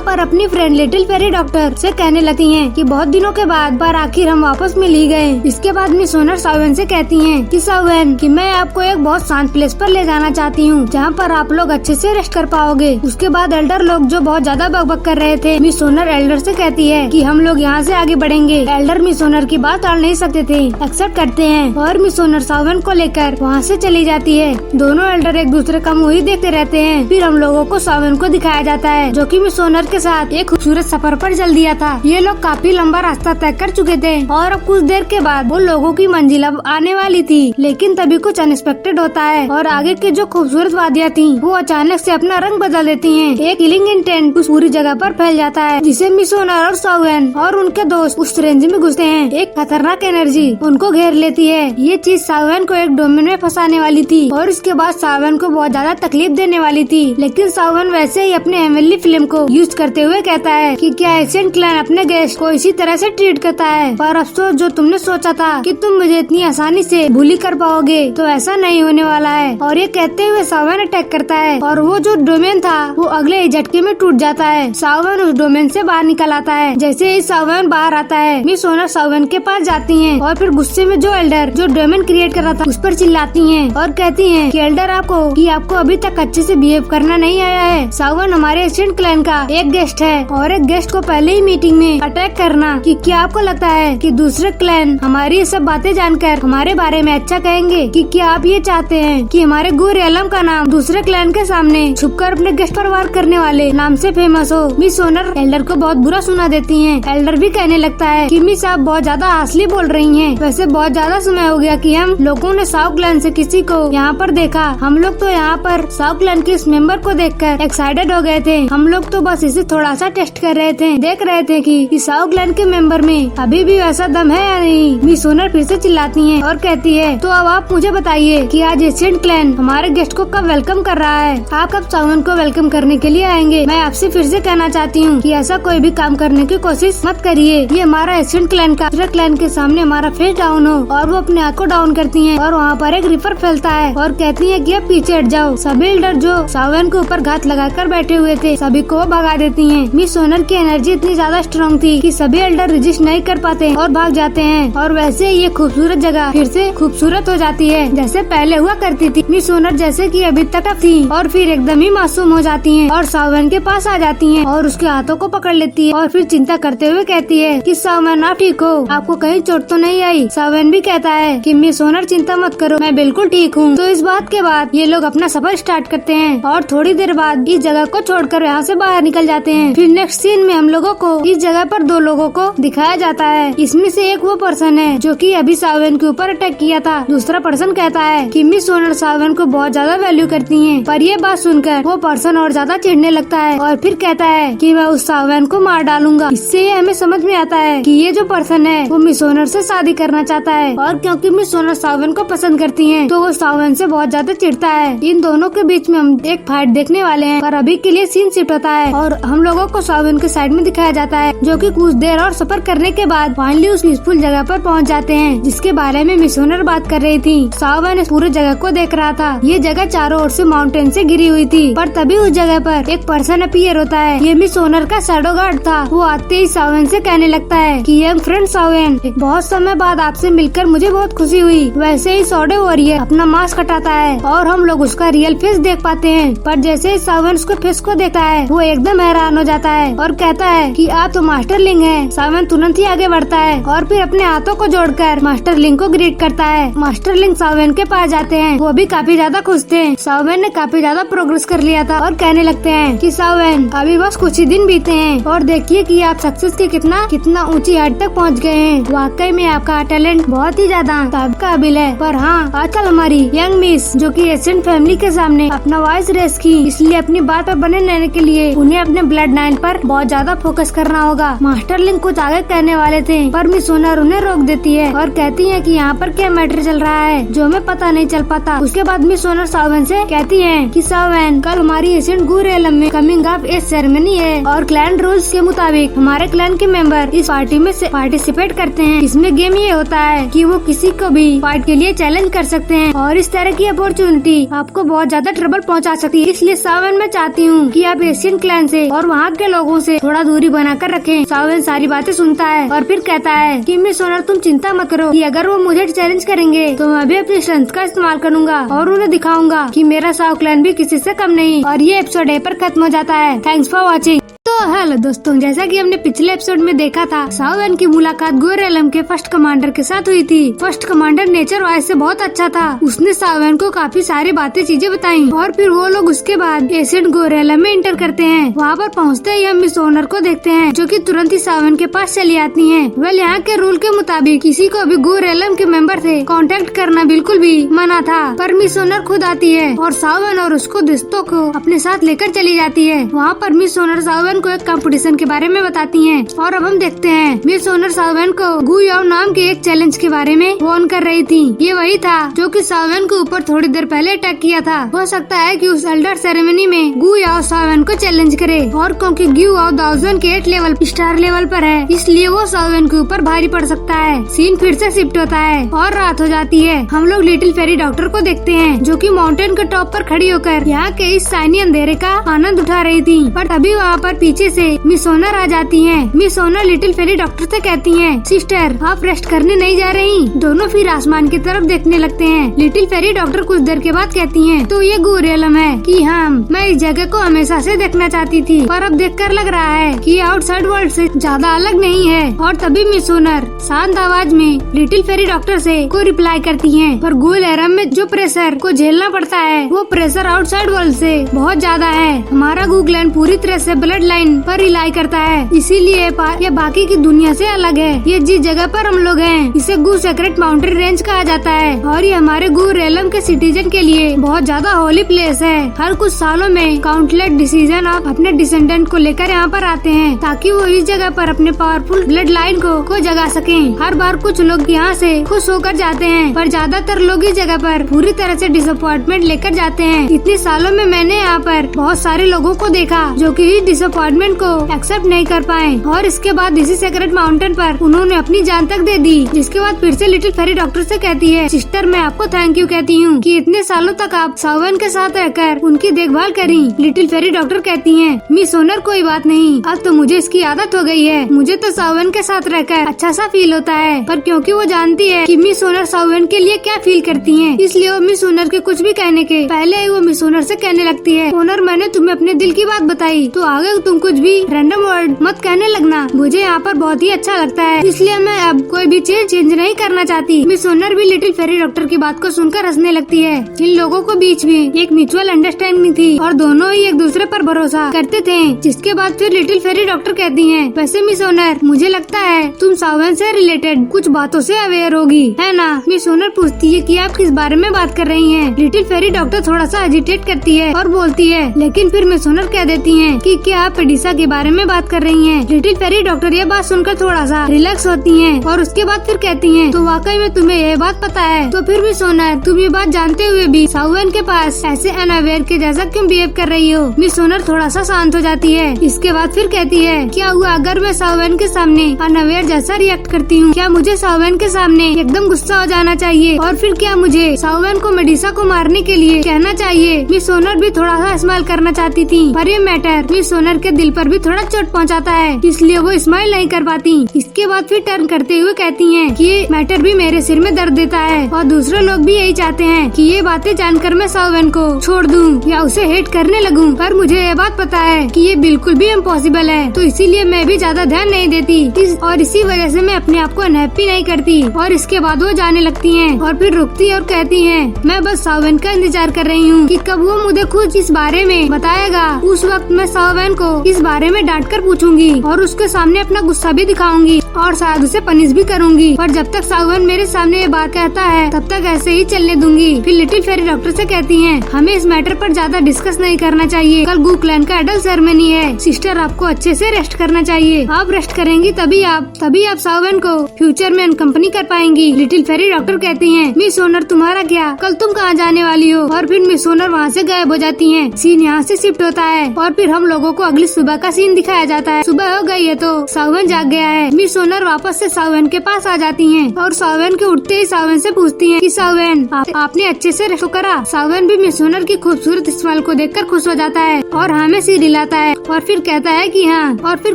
पर अपनी फ्रेंड लिटिल फेरी डॉक्टर से कहने लगती हैं कि बहुत दिनों के बाद पर आखिर हम वापस मिल ही गए। इसके बाद मिस ओनर सावेन से कहती हैं कि सावेन कि मैं आपको एक बहुत शांत प्लेस पर ले जाना चाहती हूँ जहाँ पर आप लोग अच्छे से रेस्ट कर पाओगे। उसके बाद एल्डर लोग जो बहुत ज्यादा बकबक कर रहे थे मिस ओनर एल्डर से कहती है कि हम लोग यहाँ से आगे बढ़ेंगे। एल्डर मिस ओनर की बात टाल नहीं सकते थे, एक्सेप्ट करते हैं और मिस ओनर सावेन को लेकर वहाँ से चली जाती है। दोनों एल्डर एक दूसरे का मुँह ही देखते रहते हैं। फिर हम लोगों को सावेन को दिखाया जाता है जो कि मिस ओनर के साथ एक खूबसूरत सफर पर चल दिया था। ये लोग काफी लंबा रास्ता तय कर चुके थे और अब कुछ देर के बाद वो लोगों की मंजिल अब आने वाली थी, लेकिन तभी कुछ अनएक्सपेक्टेड होता है और आगे की जो खूबसूरत वादियाँ थी वो अचानक से अपना रंग बदल देती हैं। एक किलिंग इंटेंट उस पूरी जगह पर फैल जाता है जिसे मिस ओनर और सावेन और उनके दोस्त उस रेंज में घुसते हैं। एक खतरनाक एनर्जी उनको घेर लेती है। ये चीज सावेन को एक डोमेन में फंसाने वाली थी और इसके बाद सावेन को बहुत ज्यादा तकलीफ देने वाली थी, लेकिन सावेन वैसे ही अपने हेवनली फ्लेम को यूज करते हुए कहता है कि क्या एशियन क्लैन अपने गेस्ट को इसी तरह से ट्रीट करता है, पर अफसोस जो तुमने सोचा था कि तुम मुझे इतनी आसानी से भूली कर पाओगे तो ऐसा नहीं होने वाला है। और ये कहते हुए सावेन अटैक करता है और वो जो डोमेन था वो अगले ही झटके में टूट जाता है। सावेन उस डोमेन से बाहर निकल आता है। जैसे ही सावेन बाहर आता है मिस ओनर सावेन के पास जाती हैं और फिर गुस्से में जो एल्डर जो डोमेन क्रिएट कर रहा था उस पर चिल्लाती हैं और कहती हैं कि एल्डर आपको अभी तक अच्छे से बिहेव करना नहीं आया है। सावेन हमारे एशियन क्लैन का एक गेस्ट है और एक गेस्ट को पहले ही मीटिंग में अटैक करना कि क्या आपको लगता है कि दूसरे क्लैन हमारी ये सब बातें जानकर हमारे बारे में अच्छा कहेंगे? बताएंगे कि क्या आप ये चाहते हैं कि हमारे गू रियलम का नाम दूसरे क्लैन के सामने छुपकर अपने गेस्ट पर वार करने वाले नाम से फेमस हो। मिस ओनर एल्डर को बहुत बुरा सुना देती हैं। एल्डर भी कहने लगता है कि मिस आप बहुत ज्यादा हासली बोल रही हैं। वैसे बहुत ज्यादा समय हो गया कि हम लोगों ने साउ क्लैन से किसी को यहाँ पर देखा। हम लोग तो यहाँ पर साउ क्लैन के इस मेंबर को देखकर एक्साइटेड हो गए थे। हम लोग तो बस इसे थोड़ा सा टेस्ट कर रहे थे, देख रहे थे कि साउ क्लैन के मेंबर में अभी भी वैसा दम है या नहीं। मिस ओनर फिर से चिल्लाती है और कहती है तो अब आप मुझे बताइए कि आज एशियन क्लैन हमारे गेस्ट को कब वेलकम कर रहा है। आप कब सावन को वेलकम करने के लिए आएंगे। मैं आपसे फिर से कहना चाहती हूँ कि ऐसा कोई भी काम करने की कोशिश मत करिए। ये हमारा एशियन क्लैन का दूसरे क्लैन के सामने हमारा फेस डाउन हो। और वो अपने आँख को डाउन करती है और वहाँ पर एक रिपर फैलता है और कहती है कि अब पीछे हट जाओ। सभी एल्डर जो सावन के ऊपर घात लगाकर बैठे हुए थे सभी को भगा देती है। मिस ओनर की एनर्जी इतनी ज्यादा स्ट्रॉन्ग थी कि सभी एल्डर रजिस्ट नहीं कर पाते और भाग जाते हैं। और वैसे ये खूबसूरत जगह फिर से खूबसूरत हो जाती है जैसे पहले हुआ करती थी। मिस ओनर जैसे कि अभी तक थी और फिर एकदम ही मासूम हो जाती हैं और सावन के पास आ जाती हैं और उसके हाथों को पकड़ लेती है और फिर चिंता करते हुए कहती है कि सावन आप ठीक हो, आपको कहीं चोट तो नहीं आई। सावन भी कहता है कि मिस ओनर चिंता मत करो, मैं बिल्कुल ठीक हूँ। तो इस बात के बाद ये लोग अपना सफर स्टार्ट करते हैं और थोड़ी देर बाद इस जगह को छोड़कर यहाँ से बाहर निकल जाते हैं। फिर नेक्स्ट सीन में हम लोगों को इस जगह पर दो लोगों को दिखाया जाता है। इसमें से एक वो पर्सन है जो कि अभी सावन के ऊपर अटैक किया था। दूसरा पर्सन कहता है कि मिस ओनर सावन को बहुत ज्यादा वैल्यू करती हैं। पर ये बात सुनकर वो पर्सन और ज्यादा चिढ़ने लगता है और फिर कहता है कि मैं उस सावन को मार डालूंगा। इससे हमें समझ में आता है कि ये जो पर्सन है वो मिस ओनर से शादी करना चाहता है और क्योंकि मिस ओनर सावन को पसंद करती हैं तो वो सावन से बहुत ज्यादा चिढ़ता है। इन दोनों के बीच में हम एक फाइट देखने वाले हैं पर अभी के लिए सीन शिफ्ट होता है और हम लोगों को सावन के साइड में दिखाया जाता है जो कि कुछ देर और सफर करने के बाद फाइनली उस पीसफुल जगह पर पहुंच जाते हैं जिसके बारे में मिस ओनर बात कर रही थी। सावन इस पूरे जगह को देख रहा था। ये जगह चारों ओर से माउंटेन से घिरी हुई थी पर तभी उस जगह पर एक पर्सन अपीयर होता है। ये मिस ओनर का शैडो गार्ड था। वो आते ही सावन से कहने लगता है कि यंग फ्रेंड सावन, बहुत समय बाद आपसे मिलकर मुझे बहुत खुशी हुई। वैसे ही शैडो वॉरियर अपना मास्क हटाता है और हम लोग उसका रियल फेस देख पाते हैं। पर जैसे ही सावन उसके फेस को देखता है वो एकदम हैरान हो जाता है और कहता है कि आप तो मास्टर लिंग हैं। सावन तुरंत ही आगे बढ़ता है और फिर अपने हाथों को जोड़कर मास्टर लिंग को ग्रीट करता है। मास्टर लिंग सावन के पास जाते हैं। वो भी काफी ज्यादा खुश थे। सावन ने काफी ज्यादा प्रोग्रेस कर लिया था और कहने लगते हैं कि सावन अभी बस कुछ ही दिन बीते हैं और देखिए कि आप सक्सेस की कितना ऊंची हद तक पहुंच गए हैं। वाकई में आपका टैलेंट बहुत ही ज्यादा काबिल है। पर हाँ, आजकल हमारी यंग मिस जो कि एशियन फैमिली के सामने अपना वॉइस रेस की, इसलिए अपनी बात पर बने रहने के लिए उन्हें अपने ब्लड लाइन पर बहुत ज्यादा फोकस करना होगा। मास्टर लिंग कुछ आगे कहने वाले थे पर मिस ओनर उन्हें रोक देती है और कहती है कि यहाँ पर क्या मैटर चल रहा है जो हमें पता नहीं चल पाता। उसके बाद मिस ओनर सावन से कहती है कि सावन कल हमारी एशियन गू रियलम में कमिंग ऑफ एज सेरेमनी है और क्लैन रूल्स के मुताबिक हमारे क्लैन के मेंबर इस पार्टी में पार्टिसिपेट करते हैं। इसमें गेम ये होता है कि वो किसी को भी फाइट के लिए चैलेंज कर सकते हैं और इस तरह की अपॉर्चुनिटी आपको बहुत ज्यादा ट्रबल पहुंचा सकती है। इसलिए सावन मैं चाहती हूँ कि आप एशियन क्लैन से और वहाँ के लोगों से थोड़ा दूरी बनाकर रखें। सावन सारी बातें सुनता है और फिर कहता है कि मिस ओनर तुम चिंता मत करो कि अगर वो मुझे चैलेंज करेंगे तो मैं भी अपनी स्ट्रेंथ का इस्तेमाल करूंगा और उन्हें दिखाऊंगा कि मेरा साउ क्लैन भी किसी से कम नहीं। और ये एपिसोड यहीं पर खत्म हो जाता है। Thanks for watching. तो हेलो दोस्तों, जैसा कि हमने पिछले एपिसोड में देखा था सावन की मुलाकात गू रियलम के फर्स्ट कमांडर के साथ हुई थी। फर्स्ट कमांडर नेचर वाइज से बहुत अच्छा था। उसने सावन को काफी सारी बातें चीजें बताई और फिर वो लोग उसके बाद एशियन गू रियलम में इंटर करते हैं। वहाँ पर पहुँचते ही हम मिस ओनर को देखते हैं जो कि तुरंत ही सावन के पास चली आती है। वेल यहाँ के रूल के मुताबिक किसी को भी गू रियलम के मेंबर से कांटेक्ट करना बिल्कुल भी मना था। पर मिस ओनर खुद आती है और सावन और उसको दोस्तों को अपने साथ लेकर चली जाती है। वहाँ पर मिस ओनर सावन को एक कंपटीशन के बारे में बताती हैं और अब हम देखते हैं मिस ओनर सावन को गू याओ नाम के एक चैलेंज के बारे में वार्न कर रही थी। ये वही था जो कि सावन के ऊपर थोड़ी देर पहले अटैक किया था। हो सकता है कि उस एल्डर सेरेमनी में गू याओ सावन को चैलेंज करे और क्योंकि गू याओ 1000 के 8 लेवल स्टार लेवल पर है इसलिए वो सावन के ऊपर भारी पड़ सकता है। सीन फिर से शिफ्ट होता है और रात हो जाती है। हम लोग लिटिल फेरी डॉक्टर को देखते हैं जो कि माउंटेन के टॉप पर खड़ी होकर यहाँ के इस शाइनी अंधेरे का आनंद उठा रही थी। पर तभी वहाँ पर पीछे पीछे से मिस ओनर आ जाती हैं। Miss owner little fairy doctor से कहती हैं, सिस्टर आप रेस्ट करने नहीं जा रही? दोनों फिर आसमान की तरफ देखने लगते हैं। लिटिल फेरी डॉक्टर कुछ देर के बाद कहती हैं, तो ये गूरेलम है कि हाँ मैं इस जगह को हमेशा से देखना चाहती थी, पर अब देखकर लग रहा है कि आउटसाइड वर्ल्ड से ज्यादा अलग नहीं है। और तभी मिस ओनर शांत आवाज में लिटिल फेरी डॉक्टर से को रिप्लाई करती हैं, पर गूरेलम में जो प्रेशर को झेलना पड़ता है वो प्रेशर आउटसाइड वर्ल्ड से बहुत ज्यादा है। हमारा गूगलैंड पूरी तरह से ब्लड लाइन पर रिलाई करता है, इसीलिए ये बाकी की दुनिया से अलग है। ये जिस जगह पर हम लोग हैं इसे गू सेक्रेट माउंटेन रेंज कहा जाता है और ये हमारे गूरेलम के सिटीजन के लिए बहुत ज्यादा होली प्लेस है। हर कुछ सालों में काउंटलेस डिसीजन अपने डिसेंडेंट को लेकर यहाँ पर आते हैं ताकि वो इस जगह पर अपने पावरफुल ब्लड लाइन को जगा सकें। हर बार कुछ लोग यहाँ से खुश होकर जाते हैं, पर ज्यादातर लोग इस जगह पर पूरी तरह से डिसअपॉइंटमेंट लेकर जाते हैं। इतने सालों में मैंने यहाँ पर बहुत सारे लोगों को देखा जो कि इस डिसअपॉइंटमेंट को एक्सेप्ट नहीं कर पाए और इसके बाद इसी सेक्रेट माउंटेन पर उन्होंने अपनी जान तक दे दी। जिसके बाद फिर से लिटिल फेरी डॉक्टर से कहती है, सिस्टर मैं आपको थैंक यू कहती हूँ कि इतने सालों तक आप सावन के साथ रहकर उनकी देखभाल करी। लिटिल फेरी डॉक्टर कहती हैं, मिस ओनर कोई बात नहीं, अब तो मुझे इसकी आदत हो गई है। मुझे तो सावन के साथ रहकर अच्छा सा फील होता है, पर क्योंकि वो जानती है कि मिस ओनर सावन के लिए क्या फील करती हैं, इसलिए वो मिस ओनर के कुछ भी कहने के पहले ही वो मिस ओनर से कहने लगती है, ओनर मैंने तुम्हें अपने दिल की बात बताई तो आगे तुम कुछ भी रैंडम वर्ड मत कहने लगना। मुझे यहाँ पर बहुत ही अच्छा लगता है, इसलिए मैं अब कोई भी चीज चेंज नहीं करना चाहती। मिस ओनर भी लिटिल फेरी डॉक्टर की बात को सुनकर हंसने लगती है। इन लोगों को बीच में एक म्यूचुअल अंडरस्टैंडिंग थी और दोनों ही एक दूसरे पर भरोसा करते थे। जिसके बाद फिर लिटिल फेरी डॉक्टर कहती हैं, वैसे मिस ओनर मुझे लगता है तुम सावन से रिलेटेड कुछ बातों से अवेयर होगी, है ना? मिस ओनर पूछती है कि आप किस बारे में बात कर रही हैं? लिटिल फेरी डॉक्टर थोड़ा सा हेजिटेट करती है और बोलती है, लेकिन फिर मिस ओनर कह देती हैं कि क्या आप पेडिसा के बारे में बात कर रही हैं? लिटिल फेरी डॉक्टर ये बात सुनकर थोड़ा सा रिलैक्स होती हैं और उसके बाद फिर कहती हैं, तो वाकई में तुम्हें ये बात पता है? तो फिर मिस ओनर तुम ये बात जानते हुए भी सावन के पास ऐसे अनअवेयर के जैसा क्यों बिहेव कर रही हो? मिस ओनर थोड़ा सा शांत हो जाती है। इसके बाद फिर कहती है, क्या हुआ अगर मैं सावन के सामने अनअवेयर जैसा रिएक्ट करती हूँ? क्या मुझे सावन के सामने एकदम गुस्सा हो जाना चाहिए और फिर क्या मुझे सावन को मेडिसा को मारने के लिए कहना चाहिए? मिस ओनर भी थोड़ा सा स्माइल करना चाहती थी, पर ये मैटर मिस ओनर के दिल पर भी थोड़ा चोट पहुँचाता है, इसलिए वो स्माइल नहीं कर पाती। इसके बाद फिर टर्न करते हुए कहती हैं कि ये मैटर भी मेरे सिर में दर्द देता है और दूसरे लोग भी यही चाहते हैं कि ये बातें जानकर मैं सावन को छोड़ दूं या उसे हेट करने लगूं, पर मुझे ये बात पता है कि ये बिल्कुल भी इम्पॉसिबल है, तो इसीलिए मैं भी ज्यादा ध्यान नहीं देती और इसी वजह से मैं अपने आप को अनहैप्पी नहीं करती। और इसके बाद वो जाने लगती हैं और फिर रुकती और कहती हैं, मैं बस सावन का इंतजार कर रही हूँ कि कब वो मुझे खुद इस बारे में बताएगा। उस वक्त मैं सावन को इस बारे में डांट कर पूछूंगी और उसके सामने अपना गुस्सा भी दिखाऊंगी और शायद उसे पनिश भी करूंगी, पर जब तक सावन मेरे सामने ये बात कहता है तब तक ऐसे ही चलने दूंगी। फिर लिटिल फेरी डॉक्टर से कहती हैं, हमें इस मैटर पर ज्यादा डिस्कस नहीं करना चाहिए, कल गूक्लैंड का एडल्ट सेरेमनी है। सिस्टर आपको अच्छे से रेस्ट करना चाहिए, आप रेस्ट करेंगी तभी आप सावन को फ्यूचर में अनकंपनी कर पाएंगी। लिटिल फेरी डॉक्टर कहती हैं, मिस ओनर तुम्हारा क्या, कल तुम कहाँ जाने वाली हो? और फिर मिस ओनर वहाँ से गायब हो जाती हैं। सीन यहाँ से शिफ्ट होता है और फिर हम लोगों को अगली सुबह का सीन दिखाया जाता है। सुबह हो गई है तो सावन जाग गया है। मिस ओनर वापस से सावन के पास आ जाती हैं और सावन के उठते ही सावन से पूछती हैं कि सावन आपने अच्छे से रेस्ट करा? सावन भी मिस ओनर की खूबसूरत स्माइल को देखकर खुश हो जाता है और हमें सी दिलाता है और फिर कहता है कि हाँ, और फिर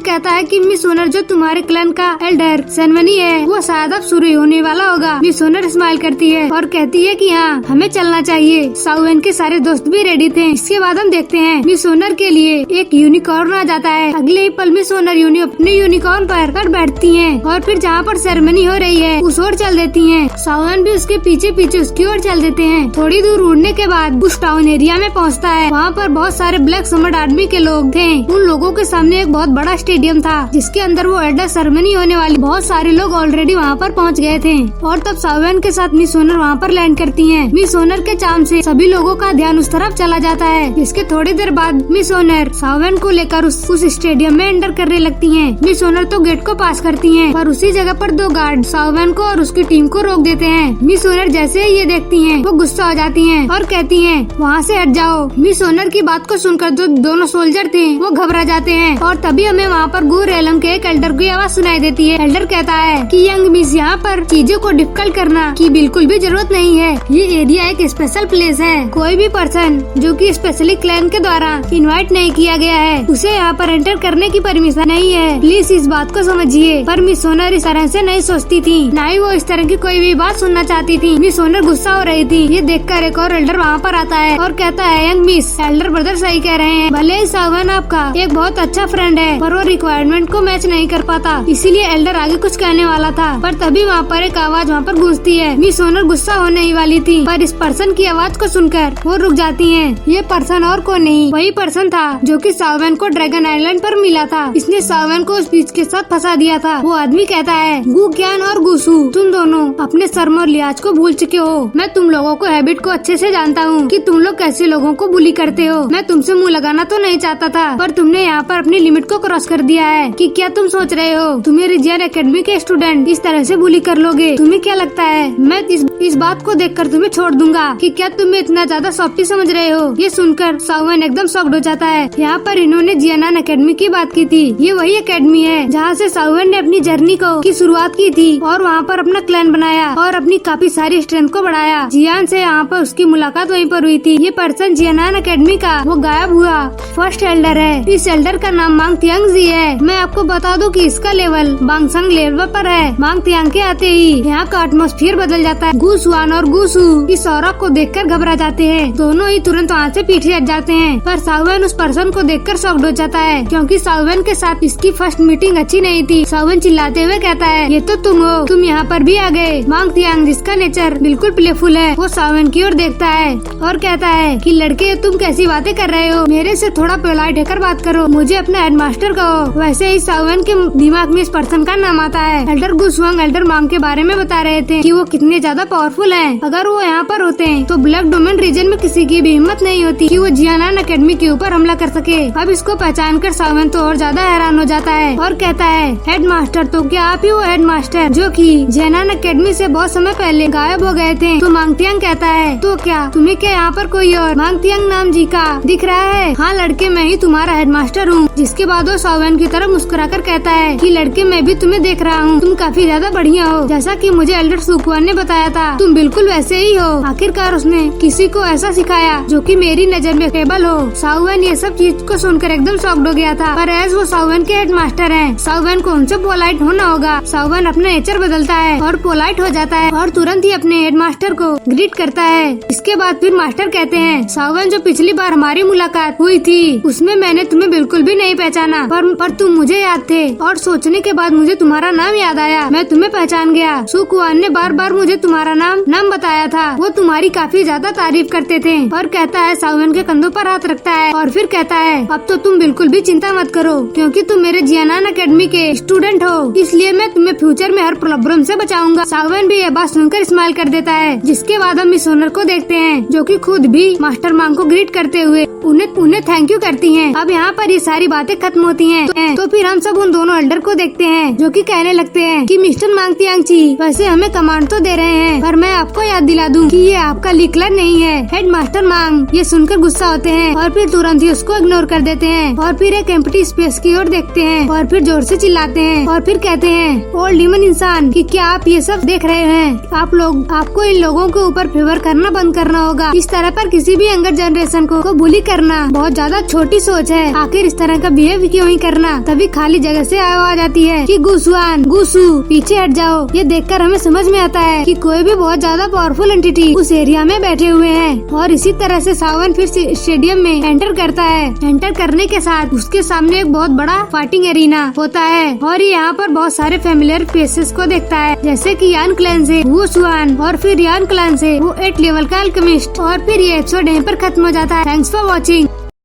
कहता है कि मिस ओनर जो तुम्हारे क्लैन का एल्डर सेरेमनी है वो शायद अब शुरू होने वाला होगा। मिस ओनर स्माइल करती है और कहती है कि हाँ हमें चलना चाहिए। सावन के सारे दोस्त भी रेडी थे। इसके बाद हम देखते हैं मिस ओनर के लिए एक यूनिकॉर्न आ जाता है। अगले ही पल मिस ओनर अपने यूनिकॉर्न पर बैठती हैं और फिर जहाँ पर सेरेमनी हो रही है उस ओर चल देती हैं। सावन भी उसके पीछे पीछे उसकी ओर चल देते हैं। थोड़ी दूर उड़ने के बाद उस टाउन एरिया में पहुँचता है। वहाँ पर बहुत सारे ब्लैक समर्ड आर्मी के लोग थे। उन लोगों के सामने एक बहुत बड़ा स्टेडियम था जिसके अंदर वो एडल्ट सेरेमनी होने वाली। बहुत सारे लोग ऑलरेडी वहाँ पर पहुँच गए थे और तब सावन के साथ मिस ओनर वहाँ पर लैंड करती हैं। मिस ओनर के चाम से सभी लोगों का ध्यान उस तरफ चला जाता है। इसके थोड़ी देर बाद मिस ओनर सावन को लेकर उस स्टेडियम में एंटर करने लगती हैं। मिस ओनर तो गेट को पास करती हैं पर उसी जगह पर दो गार्ड सावन को और उसकी टीम को रोक देते हैं। मिस ओनर जैसे ही ये देखती हैं वो गुस्सा हो जाती हैं और कहती हैं वहाँ से हट जाओ। मिस ओनर की बात को सुनकर जो दोनों सोल्जर थे वो घबरा जाते हैं और तभी हमें वहाँ पर गूरेलम के एक एल्डर की आवाज सुनाई देती है। एल्डर कहता है कि यंग मिस यहाँ पर चीजों को डिफिकल्ट करना की बिल्कुल भी जरूरत नहीं है। ये एरिया एक स्पेशल प्लेस है। कोई भी पर्सन जो कि स्पेशली क्लैन के द्वारा इनवाइट नहीं किया गया है उसे यहाँ पर एंटर करने की परमिशन नहीं है, प्लीज इस बात को समझिए। पर मिस सोनर इस तरह से नहीं सोचती थी, न ही वो इस तरह की कोई भी बात सुनना चाहती थी। मिस सोनर गुस्सा हो रही थी। ये देखकर एक और एल्डर वहाँ पर आता है और कहता है, यंग मिस, एल्डर ब्रदर सही कह रहे हैं, भले ही सावन आपका एक बहुत अच्छा फ्रेंड है पर वो रिक्वायरमेंट को मैच नहीं कर पाता, इसीलिए एल्डर आगे कुछ कहने वाला था। पर तभी वहाँ पर एक आवाज वहाँ पर गूंजती है। मिस सोनर गुस्सा होने ही वाली थी, पर इस पर्सन की आवाज को सुनकर वो रुक जाती है। ये पर्सन और को नहीं, वही पर्सन था जो कि सावन को ड्रैगन आइलैंड पर मिला था। इसने सावन को उस बीच के साथ फंसा दिया था। वो आदमी कहता है, गु ज्ञान और गुसु, तुम दोनों अपने शर्म और लिहाज को भूल चुके हो। मैं तुम लोगों को हैबिट को अच्छे से जानता हूँ कि तुम लोग कैसे लोगों को बुली करते हो। मैं तुमसे मुंह लगाना तो नहीं चाहता था, पर तुमने यहाँ पर अपनी लिमिट को क्रॉस कर दिया है। कि क्या तुम सोच रहे हो तुम्हें रिजियन एकेडमी के स्टूडेंट इस तरह से बुली कर लोगे? तुम्हें क्या लगता है मैं इस बात को देखकर तुम्हें छोड़ दूंगा? कि क्या तुम्हें इतना ज्यादा सॉफ्टी समझ रहे हो? ये सुनकर सावन एकदम शॉक्ड हो जाता है। यहाँ पर इन्होंने जियानान एकेडमी की बात की थी। ये वही एकेडमी है जहाँ से सावन ने अपनी जर्नी की शुरुआत की थी और वहाँ पर अपना क्लैन बनाया और अपनी काफी सारी स्ट्रेंथ को बढ़ाया। जियान से यहाँ पर उसकी मुलाकात वहीं पर हुई थी। ये पर्सन जियानान एकेडमी का वो गायब हुआ फर्स्ट एल्डर है। इस एल्डर का नाम मांग तियांग जी है। मैं आपको बता दूं कि इसका लेवल बांगसंग लेवल पर है। मांग तियांग के आते ही यहाँ का एटमॉस्फेयर बदल जाता है। गुसुआन और गुसु इस औरत को देखकर घबरा जाते हैं। दोनों ही तुरंत वहाँ से पीछे हट जाते हैं। पर सावन उस पर्सन को देखकर शॉक्ड हो जाता है, क्योंकि सावन के साथ इसकी फर्स्ट मीटिंग अच्छी नहीं थी। सावन चिल्लाते हुए कहता है, ये तो तुम हो, तुम यहाँ पर भी आ गए। मांग तियांग जिसका नेचर बिल्कुल प्लेफुल है, वो सावन की ओर देखता है और कहता है कि लड़के तुम कैसी बातें कर रहे हो, मेरे से थोड़ा पोलाइट होकर बात करो, मुझे अपना हेडमास्टर कहो। वैसे ही सावन के दिमाग में इस पर्सन का नाम आता है। एल्डर गुसवांग एल्डर मांग के बारे में बता रहे थे कि वो कितने ज्यादा पावरफुल हैं। अगर वो यहाँ पर होते हैं तो ब्लैक डोमेन रीजन में किसी की भी हिम्मत नहीं होती कि वो जियानान एकेडमी के ऊपर हमला कर सके। अब इसको पहचान कर सावन तो और ज्यादा हैरान हो जाता है और कहता है, हेडमास्टर, तो क्या आप ही वो हेडमास्टर जो कि जियानान एकेडमी से बहुत समय पहले गायब हो गए थे? तो मांग तियांग कहता है, तो क्या तुम्हें क्या यहाँ पर कोई और मांग तियांग नाम जी का दिख रहा है? हाँ लड़के, मैं ही तुम्हारा हेडमास्टर हूँ। जिसके बाद वो सावन की तरफ मुस्कुराकर कहता है कि लड़के मैं भी तुम्हें देख रहा हूँ, तुम काफी ज्यादा बढ़िया हो। जैसा कि मुझे एल्डर सुकुआन ने बताया था, तुम बिल्कुल वैसे ही हो। आखिरकार उसने किसी को ऐसा सिखाया जो कि मेरी नजर में केबल हो। सावन ये सब चीज को सुनकर एकदम शॉक्ड हो गया था। पर एज वो सावन के हेडमास्टर हैं, सावन को उनसे पोलाइट होना होगा। सावन अपना नेचर बदलता है और पोलाइट हो जाता है और तुरंत ही अपने हेडमास्टर को ग्रीट करता है। इसके बाद फिर मास्टर कहते हैं, सावन जो पिछली बार हमारी मुलाकात हुई थी उसमें मैंने तुम्हें बिल्कुल भी नहीं पहचाना, पर तुम मुझे याद थे और सोचने के बाद मुझे तुम्हारा नाम याद आया। मैं तुम्हें पहचान गया। सुकुआन ने बार बार मुझे तुम्हारा नाम बताया था। वो तुम्हारी काफी ज्यादा तारीफ करते थे। और कहता है, सावन के कंधों पर हाथ रखता है और फिर कहता है, अब तो तुम बिल्कुल भी चिंता मत करो, क्योंकि तुम मेरे जियानान एकेडमी के स्टूडेंट हो, इसलिए मैं तुम्हें फ्यूचर में हर प्रॉब्लम से बचाऊंगा। सावन भी यह बात सुनकर स्माइल कर देता है। जिसके बाद हम मिस सोनर को देखते हैं जो कि खुद भी मास्टर मांग को ग्रीट करते हुए उन्हें थैंक यू करती हैं। अब यहाँ पर ये सारी बातें खत्म होती हैं। तो फिर हम सब उन दोनों एल्डर को देखते हैं जो कि कहने लगते हैं कि मिस्टर मांग तियांग जी, वैसे हमें कमांड तो दे रहे हैं, पर मैं आपको याद दिला दूं कि ये आपका लिकलर नहीं है। हेडमास्टर मांग ये सुनकर गुस्सा होते हैं और फिर तुरंत ही उसको इग्नोर कर देते हैं और फिर एक एम्प्टी स्पेस की ओर देखते हैं और फिर जोर से चिल्लाते हैं और फिर कहते हैं, ओल्ड ह्यूमन इंसान, कि क्या आप ये सब देख रहे हैं? आपको इन लोगों के ऊपर फेवर करना बंद करना होगा। इस तरह पर किसी भी यंगर जनरेशन को बुली करना बहुत ज्यादा छोटी सोच है। आखिर इस तरह का बिहेव क्यों ही करना? तभी खाली जगह से आवाज आती है कि गुसवान, गुसु, पीछे हट जाओ। ये देखकर हमें समझ में आता है कि कोई भी बहुत ज्यादा पावरफुल एंटिटी उस एरिया में बैठे हुए हैं। और इसी तरह से सावन फिर स्टेडियम में एंटर करता है। एंटर करने के साथ उसके सामने एक बहुत बड़ा फाइटिंग एरिना होता है और यहाँ पर बहुत सारे फेमिलियर फेसेस को देखता है, जैसे कि यान क्लैन से वो सुआन और फिर यान क्लैन से वो 8 लेवल का अल्केमिस्ट। और फिर ये एपिसोड यहीं पर खत्म हो जाता है। Thanks for watching.